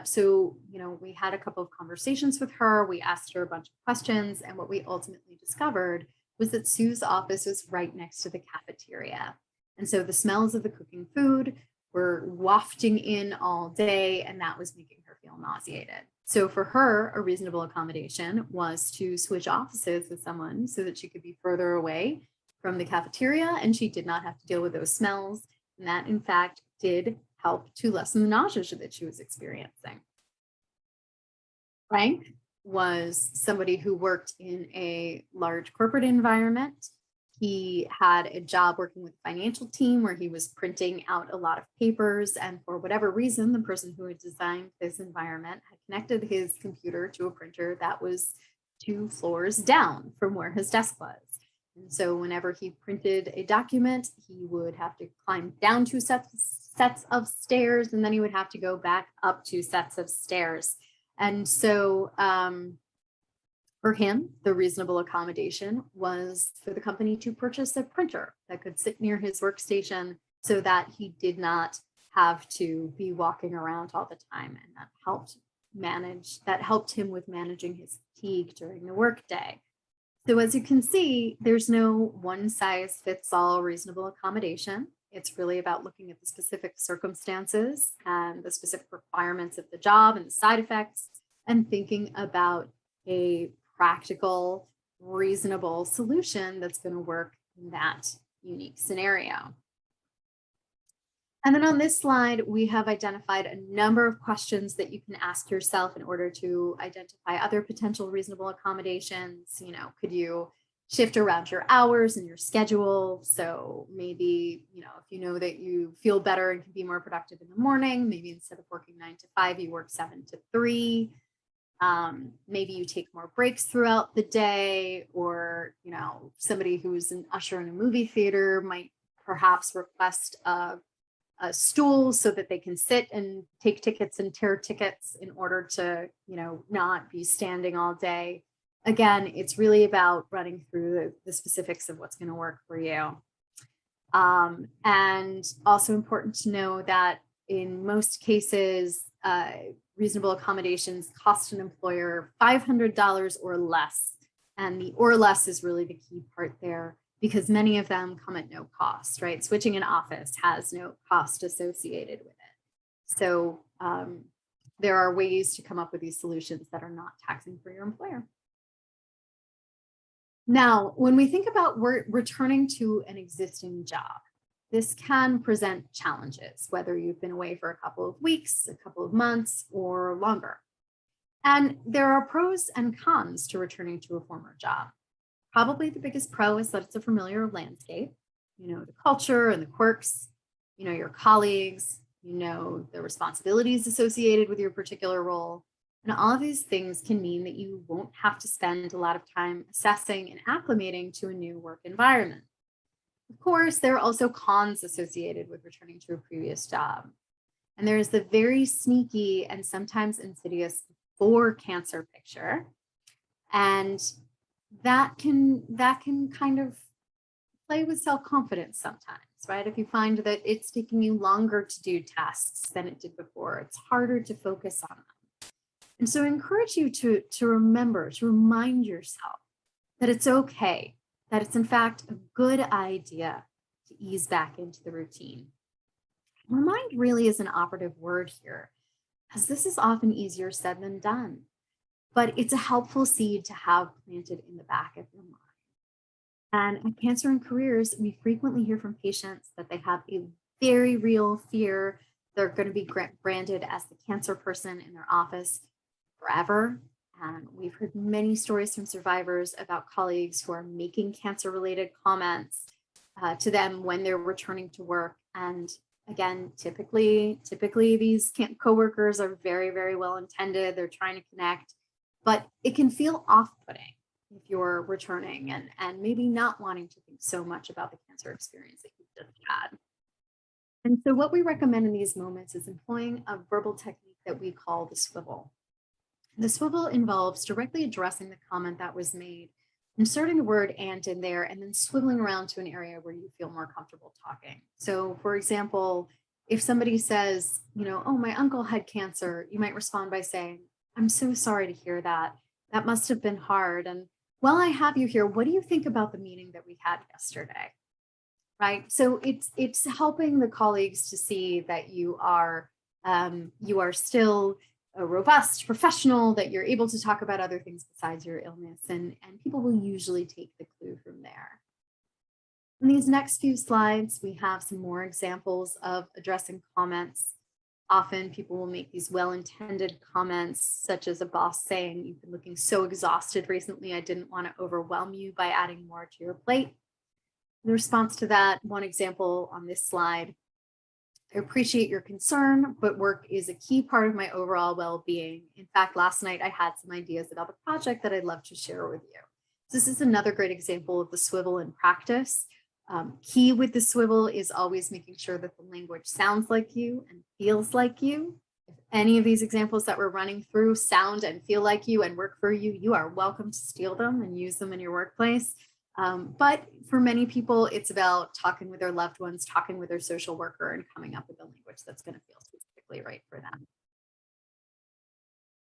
S1: so, we had a couple of conversations with her. We asked her a bunch of questions. And what we ultimately discovered was that Ceu's office was right next to the cafeteria. And so the smells of the cooking food were wafting in all day, and that was making her feel nauseated. So for her, a reasonable accommodation was to switch offices with someone so that she could be further away from the cafeteria and she did not have to deal with those smells. And that, in fact, did help to lessen the nausea that she was experiencing. Frank was somebody who worked in a large corporate environment. He had a job working with a financial team where he was printing out a lot of papers. And for whatever reason, the person who had designed this environment had connected his computer to a printer that was 2 floors down from where his desk was. And so whenever he printed a document, he would have to climb down 2 sets of stairs, and then he would have to go back up 2 sets of stairs. And so for him, the reasonable accommodation was for the company to purchase a printer that could sit near his workstation so that he did not have to be walking around all the time. And that helped him with managing his fatigue during the workday. So as you can see, there's no one size fits all reasonable accommodation. It's really about looking at the specific circumstances and the specific requirements of the job and the side effects, and thinking about a practical, reasonable solution that's going to work in that unique scenario. And then on this slide, we have identified a number of questions that you can ask yourself in order to identify other potential reasonable accommodations. Could you shift around your hours and your schedule? So maybe, if you know that you feel better and can be more productive in the morning, maybe instead of working 9 to 5, you work 7 to 3. Maybe you take more breaks throughout the day, or, somebody who's an usher in a movie theater might perhaps request a stool so that they can sit and take tickets and tear tickets in order to, not be standing all day. Again, it's really about running through the specifics of what's going to work for you. And also important to know that in most cases, reasonable accommodations cost an employer $500 or less. And the or less is really the key part there, because many of them come at no cost, right? Switching an office has no cost associated with it. So there are ways to come up with these solutions that are not taxing for your employer. Now, when we think about returning to an existing job, this can present challenges, whether you've been away for a couple of weeks, a couple of months, or longer. And there are pros and cons to returning to a former job. Probably the biggest pro is that it's a familiar landscape, the culture and the quirks, your colleagues, the responsibilities associated with your particular role. And all of these things can mean that you won't have to spend a lot of time assessing and acclimating to a new work environment. Of course, there are also cons associated with returning to a previous job. And there's the very sneaky and sometimes insidious before cancer picture. And that can kind of play with self-confidence sometimes, right? If you find that it's taking you longer to do tasks than it did before, it's harder to focus on them. And so I encourage you to remember, to remind yourself that it's okay, that it's in fact a good idea to ease back into the routine. Remind really is an operative word here, as this is often easier said than done, but it's a helpful seed to have planted in the back of your mind. And at Cancer and Careers, we frequently hear from patients that they have a very real fear they're going to be branded as the cancer person in their office forever. And we've heard many stories from survivors about colleagues who are making cancer-related comments to them when they're returning to work. And again, typically these coworkers are very, very well intended. They're trying to connect, but it can feel off-putting if you're returning and maybe not wanting to think so much about the cancer experience that you've just had. And so what we recommend in these moments is employing a verbal technique that we call the swivel. The swivel involves directly addressing the comment that was made, inserting the word "and" in there, and then swiveling around to an area where you feel more comfortable talking. So for example, if somebody says, oh, my uncle had cancer, you might respond by saying, "I'm so sorry to hear that. That must have been hard. And while I have you here, what do you think about the meeting that we had yesterday?" Right? So it's helping the colleagues to see that you are still a robust professional, that you're able to talk about other things besides your illness, and people will usually take the clue from there. In these next few slides, we have some more examples of addressing comments. Often people will make these well-intended comments, such as a boss saying, "You've been looking so exhausted recently, I didn't want to overwhelm you by adding more to your plate." In response to that, one example on this slide, "I appreciate your concern, but work is a key part of my overall well-being. In fact, last night I had some ideas about a project that I'd love to share with you." This is another great example of the swivel in practice. Key with the swivel is always making sure that the language sounds like you and feels like you. If any of these examples that we're running through sound and feel like you and work for you, you are welcome to steal them and use them in your workplace. But for many people, it's about talking with their loved ones, talking with their social worker, and coming up with a language that's going to feel specifically right for them.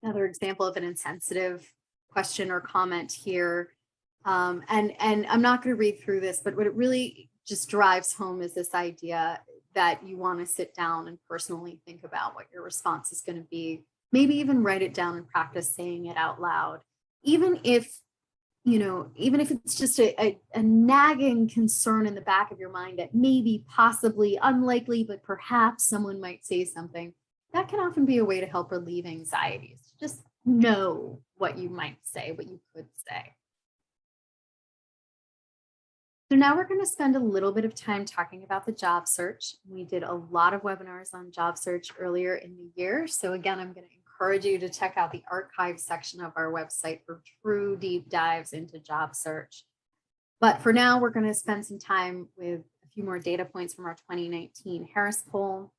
S1: Another example of an insensitive question or comment here. And I'm not going to read through this, but what it really just drives home is this idea that you want to sit down and personally think about what your response is going to be. Maybe even write it down and practice saying it out loud, even if it's just a nagging concern in the back of your mind that maybe, possibly, unlikely, but perhaps someone might say something. That can often be a way to help relieve anxieties. Just know what you might say, what you could say. So now we're going to spend a little bit of time talking about the job search. We did a lot of webinars on job search earlier in the year. So again, I'm going to encourage you to check out the archive section of our website for true deep dives into job search. But for now, we're going to spend some time with a few more data points from our 2019 Harris poll.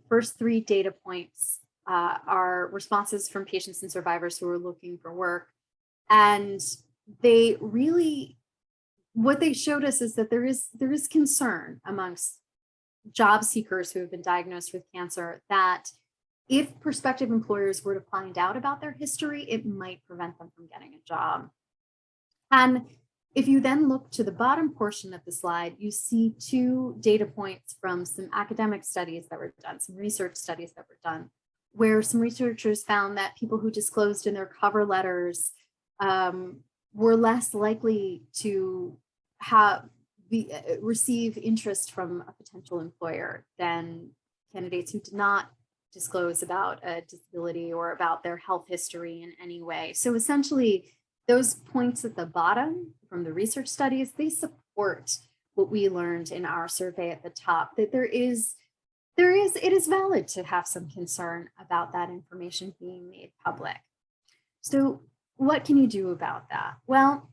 S1: First three data points are responses from patients and survivors who are looking for work. And they really, what they showed us is that there is concern amongst job seekers who have been diagnosed with cancer that if prospective employers were to find out about their history, it might prevent them from getting a job. And if you then look to the bottom portion of the slide, you see two data points from some academic studies that were done, some research studies that were done, where some researchers found that people who disclosed in their cover letters we're less likely to receive interest from a potential employer than candidates who did not disclose about a disability or about their health history in any way. So essentially, those points at the bottom from the research studies, they support what we learned in our survey at the top, that it is valid to have some concern about that information being made public. So what can you do about that? Well,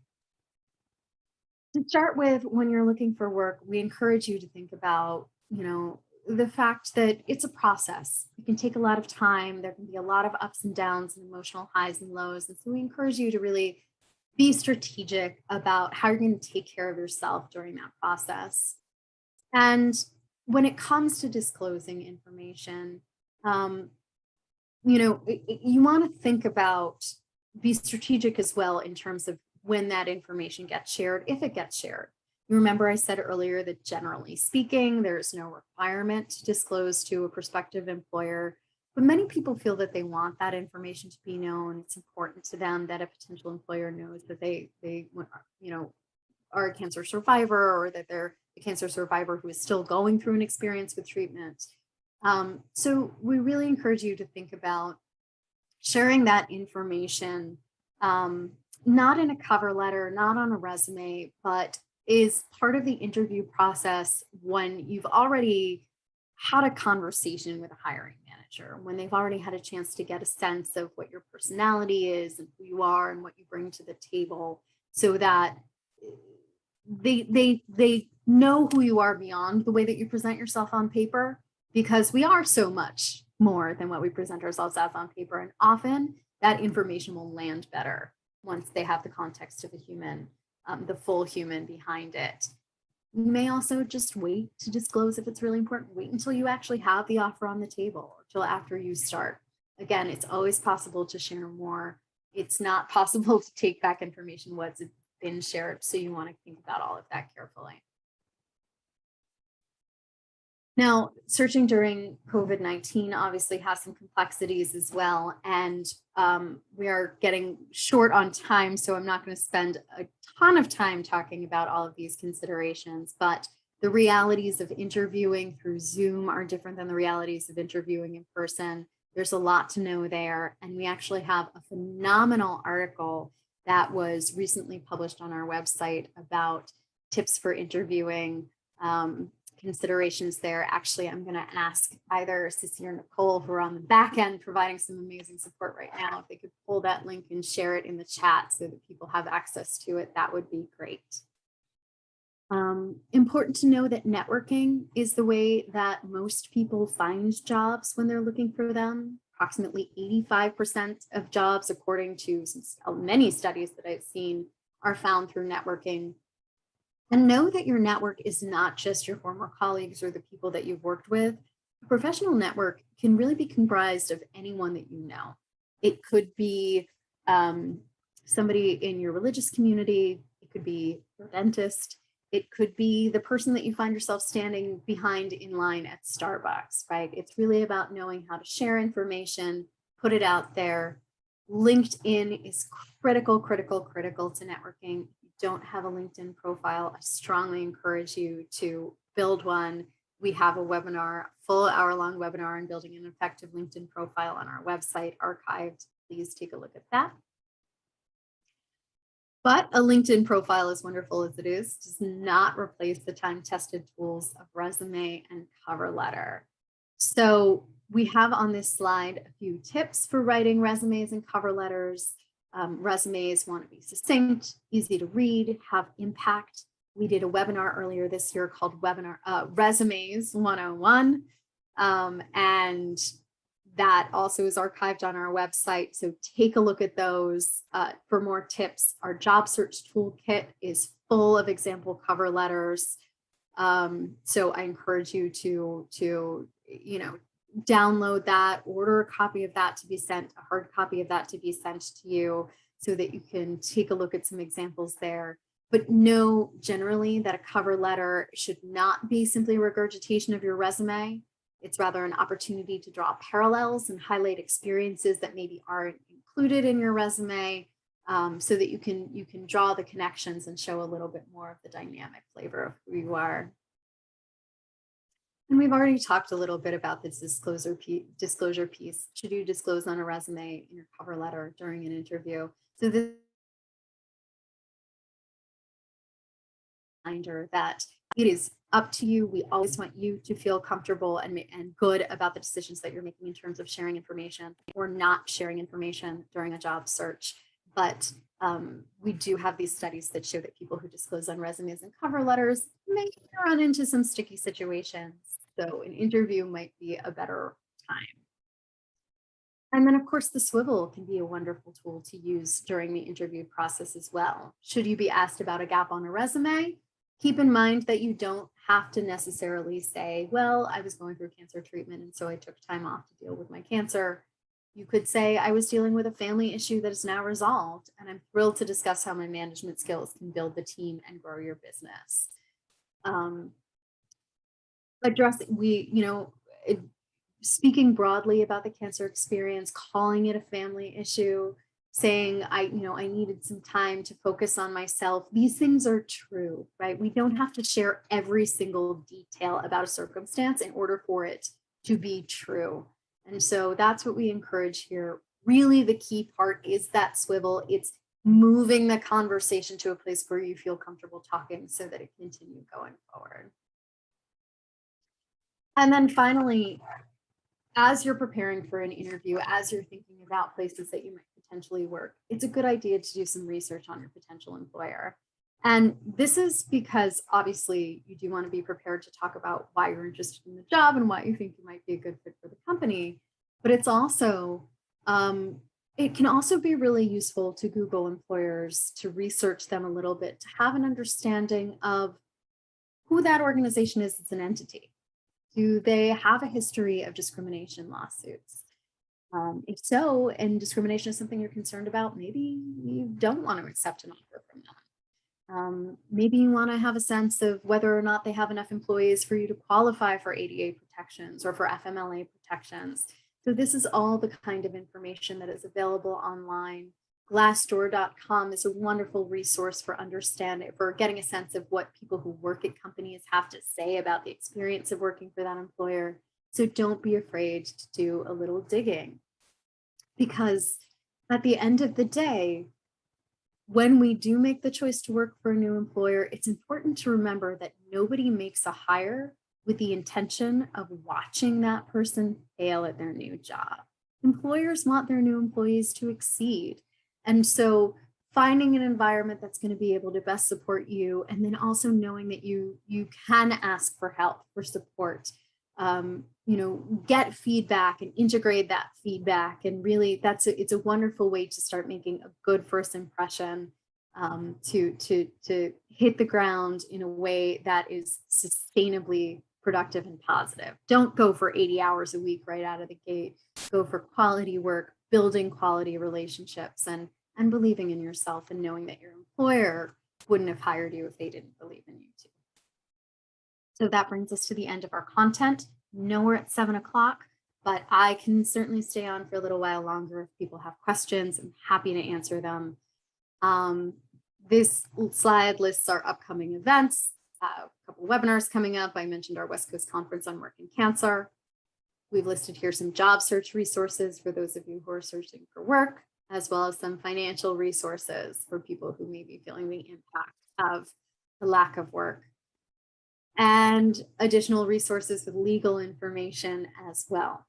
S1: to start with, when you're looking for work, we encourage you to think about, the fact that it's a process. It can take a lot of time. There can be a lot of ups and downs and emotional highs and lows. And so we encourage you to really be strategic about how you're going to take care of yourself during that process. And when it comes to disclosing information, you want to think about, be strategic as well in terms of when that information gets shared, if it gets shared. You remember I said earlier that generally speaking, there's no requirement to disclose to a prospective employer, but many people feel that they want that information to be known. It's important to them that a potential employer knows that they are a cancer survivor, or that they're a cancer survivor who is still going through an experience with treatment. So we really encourage you to think about sharing that information, not in a cover letter, not on a resume, but is part of the interview process when you've already had a conversation with a hiring manager, when they've already had a chance to get a sense of what your personality is and who you are and what you bring to the table, so that they know who you are beyond the way that you present yourself on paper, because we are so much more than what we present ourselves as on paper. And often that information will land better once they have the context of a human, the full human behind it. You may also just wait to disclose if it's really important. Wait until you actually have the offer on the table, or till after you start. Again, it's always possible to share more. It's not possible to take back information once it's been shared. So you want to think about all of that carefully. Now, searching during COVID-19 obviously has some complexities as well, and we are getting short on time, so I'm not going to spend a ton of time talking about all of these considerations, but the realities of interviewing through Zoom are different than the realities of interviewing in person. There's a lot to know there, and we actually have a phenomenal article that was recently published on our website about tips for interviewing, considerations there. Actually, I'm going to ask either Sissy or Nicole, who are on the back end providing some amazing support right now, if they could pull that link and share it in the chat so that people have access to it. That would be great. Important to know that networking is the way that most people find jobs when they're looking for them. Approximately 85% of jobs, according to many studies that I've seen, are found through networking. And know that your network is not just your former colleagues or the people that you've worked with. A professional network can really be comprised of anyone that you know. It could be somebody in your religious community. It could be your dentist. It could be the person that you find yourself standing behind in line at Starbucks, right? It's really about knowing how to share information, put it out there. LinkedIn is critical to networking. Don't have a LinkedIn profile, I strongly encourage you to build one. We have a webinar, full hour-long webinar on building an effective LinkedIn profile on our website, archived. Please take a look at that. But a LinkedIn profile, as wonderful as it is, does not replace the time-tested tools of resume and cover letter. So we have on this slide a few tips for writing resumes and cover letters. Resumes want to be succinct, easy to read, have impact. We did a webinar earlier this year called Resumes 101, and that also is archived on our website. So take a look at those for more tips. Our job search toolkit is full of example cover letters. So I encourage you to download that, order a copy of that to be sent, a hard copy of that to be sent to you, so that you can take a look at some examples there. But know generally that a cover letter should not be simply a regurgitation of your resume. It's rather an opportunity to draw parallels and highlight experiences that maybe aren't included in your resume. so that you can draw the connections and show a little bit more of the dynamic flavor of who you are. And we've already talked a little bit about this disclosure piece. Should you disclose on a resume, in your cover letter, during an interview? So this reminder that it is up to you. We always want you to feel comfortable and good about the decisions that you're making in terms of sharing information or not sharing information during a job search. But we do have these studies that show that people who disclose on resumes and cover letters may run into some sticky situations. So an interview might be a better time. And then, of course, the swivel can be a wonderful tool to use during the interview process as well. Should you be asked about a gap on a resume, keep in mind that you don't have to necessarily say, well, I was going through cancer treatment and so I took time off to deal with my cancer. You could say, I was dealing with a family issue that is now resolved, and I'm thrilled to discuss how my management skills can build the team and grow your business. Speaking broadly about the cancer experience, calling it a family issue, saying I needed some time to focus on myself. These things are true, right? We don't have to share every single detail about a circumstance in order for it to be true. And so that's what we encourage here. Really, the key part is that swivel. It's moving the conversation to a place where you feel comfortable talking so that it can continue going forward. And then finally, as you're preparing for an interview, as you're thinking about places that you might potentially work, it's a good idea to do some research on your potential employer. And this is because obviously you do want to be prepared to talk about why you're interested in the job and why you think you might be a good fit for the company. But it's also, it can also be really useful to Google employers, to research them a little bit, to have an understanding of who that organization is as an entity. Do they have a history of discrimination lawsuits? If so, and discrimination is something you're concerned about, maybe you don't want to accept an offer from them. Maybe you want to have a sense of whether or not they have enough employees for you to qualify for ADA protections or for FMLA protections. So this is all the kind of information that is available online. Glassdoor.com is a wonderful resource for getting a sense of what people who work at companies have to say about the experience of working for that employer. So don't be afraid to do a little digging, because at the end of the day, when we do make the choice to work for a new employer, it's important to remember that nobody makes a hire with the intention of watching that person fail at their new job. Employers want their new employees to exceed. And so finding an environment that's going to be able to best support you, and then also knowing that you can ask for help, for support, get feedback and integrate that feedback. And really it's a wonderful way to start making a good first impression, to hit the ground in a way that is sustainably productive and positive. Don't go for 80 hours a week right out of the gate. Go for quality work, building quality relationships, and believing in yourself, and knowing that your employer wouldn't have hired you if they didn't believe in you too. So that brings us to the end of our content. No, we're at 7 o'clock, but I can certainly stay on for a little while longer if people have questions. I'm happy to answer them. This slide lists our upcoming events, a couple of webinars coming up. I mentioned our West Coast Conference on Work and Cancer. We've listed here some job search resources for those of you who are searching for work, as well as some financial resources for people who may be feeling the impact of the lack of work, and additional resources with legal information as well.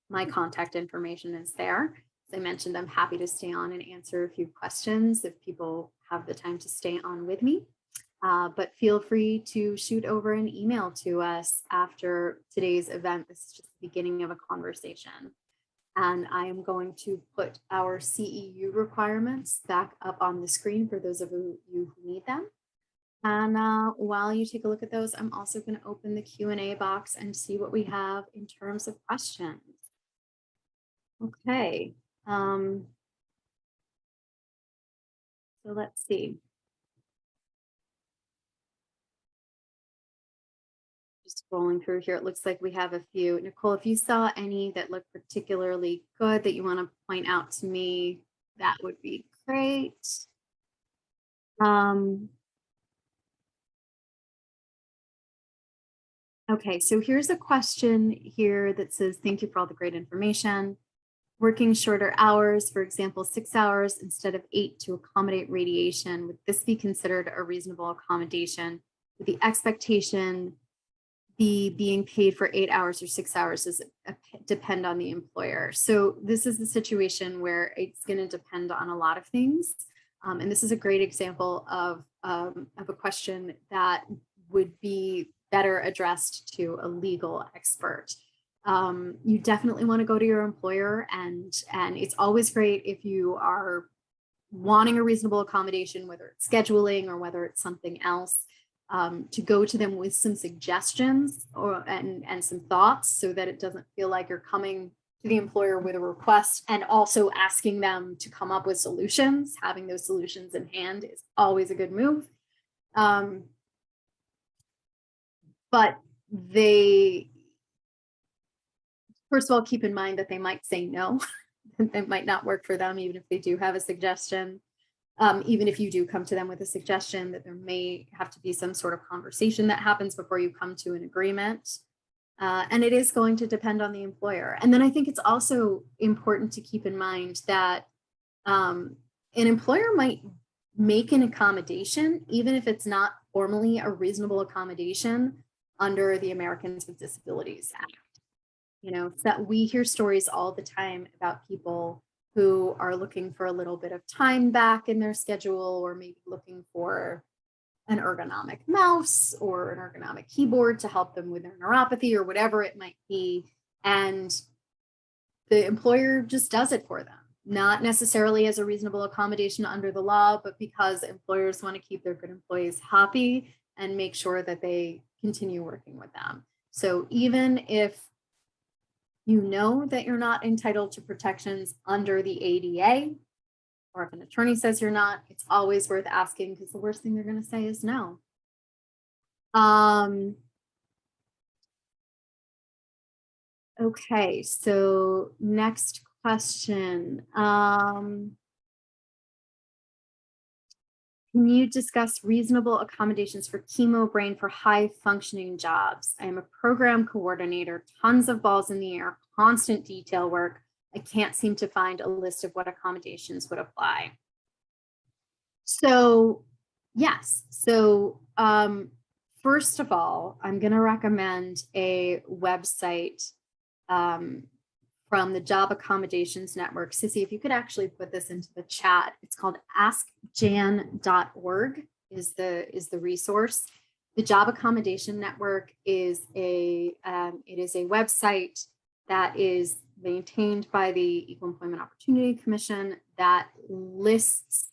S1: My contact information is there. As I mentioned, I'm happy to stay on and answer a few questions if people have the time to stay on with me. But feel free to shoot over an email to us after today's event. This is just the beginning of a conversation. And I am going to put our CEU requirements back up on the screen for those of you who need them. And while you take a look at those, I'm also going to open the Q&A box and see what we have in terms of questions. Okay. So let's see. Just scrolling through here, it looks like we have a few. Nicole, if you saw any that look particularly good that you want to point out to me, That would be great. Okay, so here's a question here that says, thank you for all the great information. Working shorter hours, for example, 6 hours instead of 8 to accommodate radiation, would this be considered a reasonable accommodation? With the expectation be being paid for 8 hours or 6 hours does it depend on the employer? So this is the situation where it's going to depend on a lot of things. And this is a great example of a question that would be better addressed to a legal expert. You definitely want to go to your employer, and it's always great if you are wanting a reasonable accommodation, whether it's scheduling or whether it's something else, to go to them with some suggestions and some thoughts, so that it doesn't feel like you're coming to the employer with a request and also asking them to come up with solutions. Having those solutions in hand is always a good move. But they, first of all, keep in mind that they might say no. It might not work for them, even if they do have a suggestion. Even if you do come to them with a suggestion, that there may have to be some sort of conversation that happens before you come to an agreement. And it is going to depend on the employer. And then I think it's also important to keep in mind that an employer might make an accommodation, even if it's not formally a reasonable accommodation under the Americans with Disabilities Act. You know, so that we hear stories all the time about people who are looking for a little bit of time back in their schedule, or maybe looking for an ergonomic mouse or an ergonomic keyboard to help them with their neuropathy or whatever it might be. And the employer just does it for them, not necessarily as a reasonable accommodation under the law, but because employers want to keep their good employees happy and make sure that they continue working with them. So even if you know that you're not entitled to protections under the ADA, or if an attorney says you're not, it's always worth asking, because the worst thing they're going to say is no. Okay, so next question. Can you discuss reasonable accommodations for chemo brain for high functioning jobs? I am a program coordinator, tons of balls in the air, constant detail work. I can't seem to find a list of what accommodations would apply. So yes, so first of all, I'm going to recommend a website from the Job Accommodations Network. Sissy, if you could actually put this into the chat, it's called askjan.org is the resource. The Job Accommodation Network is it is a website that is maintained by the Equal Employment Opportunity Commission that lists,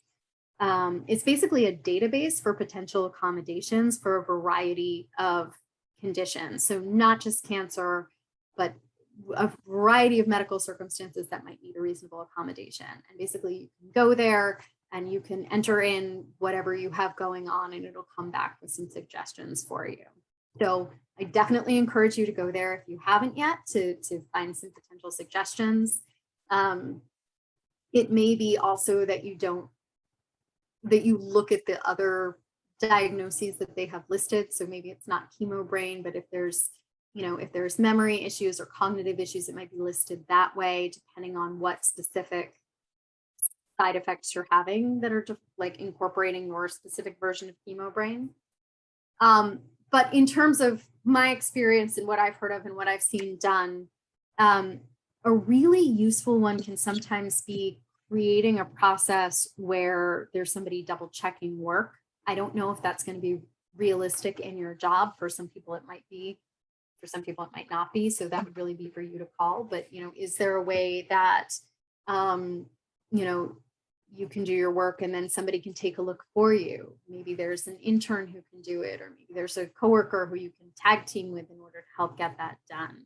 S1: it's basically a database for potential accommodations for a variety of conditions. So not just cancer, but a variety of medical circumstances that might need a reasonable accommodation. And basically you can go there and you can enter in whatever you have going on, and it'll come back with some suggestions for you. So I definitely encourage you to go there if you haven't yet, to find some potential suggestions. It may be also that you look at the other diagnoses that they have listed. So maybe it's not chemo brain, but if there's memory issues or cognitive issues, it might be listed that way, depending on what specific side effects you're having that are just like incorporating your specific version of chemo brain. But in terms of my experience and what I've heard of and what I've seen done, a really useful one can sometimes be creating a process where there's somebody double checking work. I don't know if that's going to be realistic in your job. For some people it might be, for some people it might not be. So that would really be for you to call. But, is there a way that, you can do your work and then somebody can take a look for you? Maybe there's an intern who can do it, or maybe there's a coworker who you can tag team with in order to help get that done.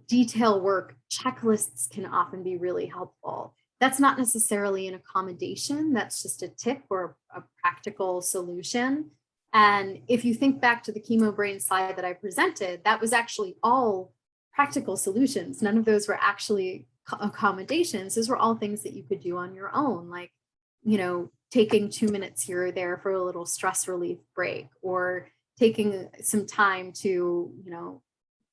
S1: Detail work checklists can often be really helpful. That's not necessarily an accommodation. That's just a tip or a practical solution. And if you think back to the chemo brain slide that I presented, that was actually all practical solutions. None of those were actually accommodations, those were all things that you could do on your own, like, you know, taking 2 minutes here or there for a little stress relief break, or taking some time to, you know,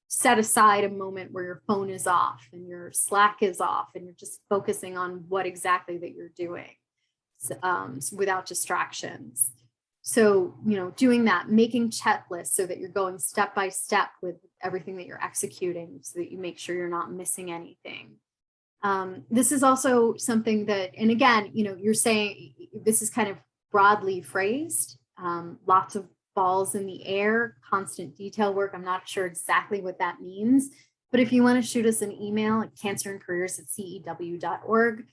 S1: set aside a moment where your phone is off and your Slack is off and you're just focusing on what exactly that you're doing, without distractions. So, you know, doing that, making checklists so that you're going step by step with everything that you're executing so that you make sure you're not missing anything. This is also something that, and again, you know, you're saying this is kind of broadly phrased, lots of balls in the air, constant detail work. I'm not sure exactly what that means, but if you want to shoot us an email at cancerandcareers@cew.org,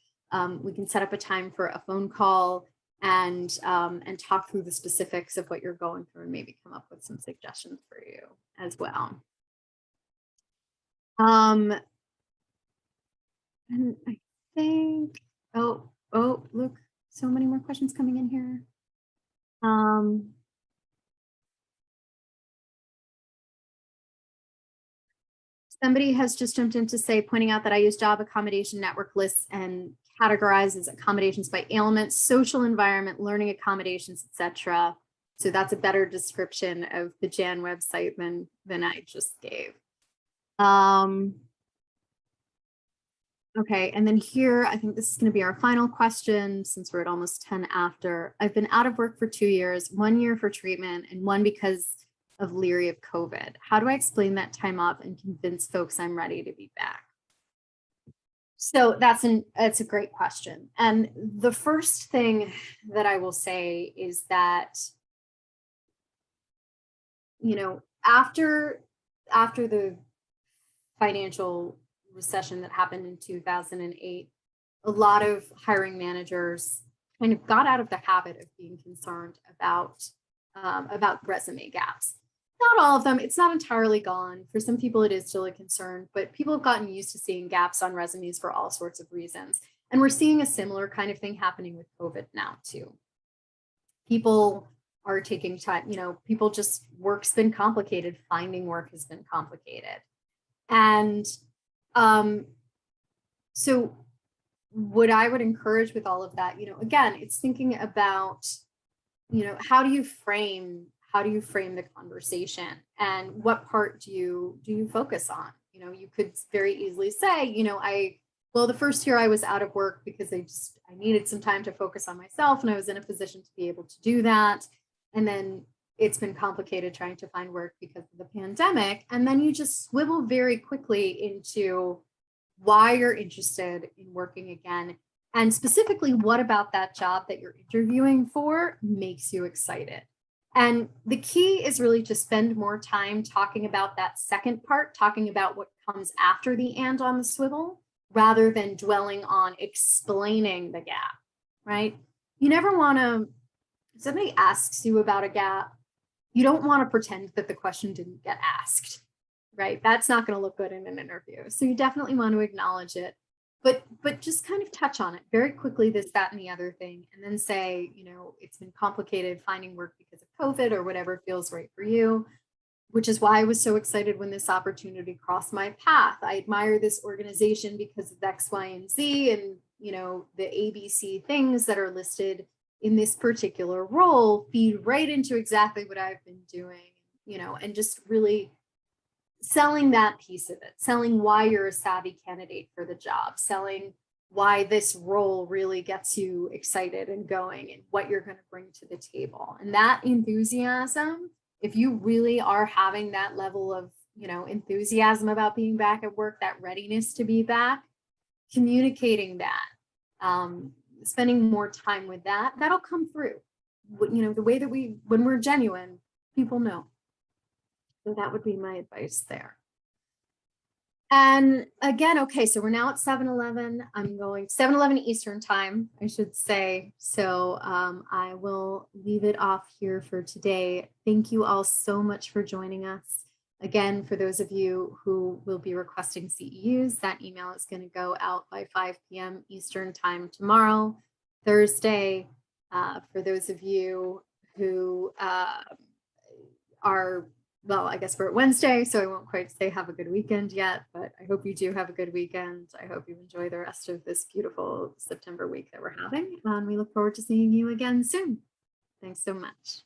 S1: we can set up a time for a phone call and talk through the specifics of what you're going through and maybe come up with some suggestions for you as well. And I think, oh, look, so many more questions coming in here. Somebody has just jumped in to say, pointing out that I use job accommodation network lists and categorizes accommodations by ailment, social environment, learning accommodations, etc. So that's a better description of the Jan website than I just gave. Okay, and then here, I think this is going to be our final question since we're at almost 10 after. I've been out of work for 2 years, 1 year for treatment and 1 because of leery of COVID. How do I explain that time off and convince folks I'm ready to be back? So that's a great question. And the first thing that I will say is that, you know, after the financial recession that happened in 2008, a lot of hiring managers kind of got out of the habit of being concerned about resume gaps. Not all of them, it's not entirely gone. For some people, it is still a concern, but people have gotten used to seeing gaps on resumes for all sorts of reasons. And we're seeing a similar kind of thing happening with COVID now too. People are taking time, you know, people just, work's been complicated, finding work has been complicated. And so what I would encourage with all of that, you know, again, it's thinking about, you know, how do you frame the conversation and what part do you focus on? You know, you could very easily say, you know, well, the first year I was out of work because I needed some time to focus on myself and I was in a position to be able to do that. And then it's been complicated trying to find work because of the pandemic. And then you just swivel very quickly into why you're interested in working again. And specifically, what about that job that you're interviewing for makes you excited? And the key is really to spend more time talking about that second part, talking about what comes after the and on the swivel, rather than dwelling on explaining the gap, right? You never want to, if somebody asks you about a gap, you don't want to pretend that the question didn't get asked, right? That's not going to look good in an interview. So you definitely want to acknowledge it, but just kind of touch on it very quickly, this, that, and the other thing, and then say, you know, it's been complicated finding work because of COVID or whatever feels right for you, which is why I was so excited when this opportunity crossed my path. I admire this organization because of X, Y, and Z, and, you know, the ABC things that are listed in this particular role feed right into exactly what I've been doing, you know, and just really selling that piece of it, selling why you're a savvy candidate for the job, selling why this role really gets you excited and going and what you're going to bring to the table. And that enthusiasm, if you really are having that level of, you know, enthusiasm about being back at work, that readiness to be back, communicating that, spending more time with that, that'll come through. You know, the way that when we're genuine, people know. So that would be my advice there. And again, okay, so we're now at 7-Eleven. I'm going 7-Eleven Eastern time, I should say. So I will leave it off here for today. Thank you all so much for joining us. Again, for those of you who will be requesting CEUs, that email is going to go out by 5 p.m. Eastern time tomorrow, Thursday. For those of you who are well, I guess we're at Wednesday, so I won't quite say have a good weekend yet, but I hope you do have a good weekend. I hope you enjoy the rest of this beautiful September week that we're having, and we look forward to seeing you again soon. Thanks so much.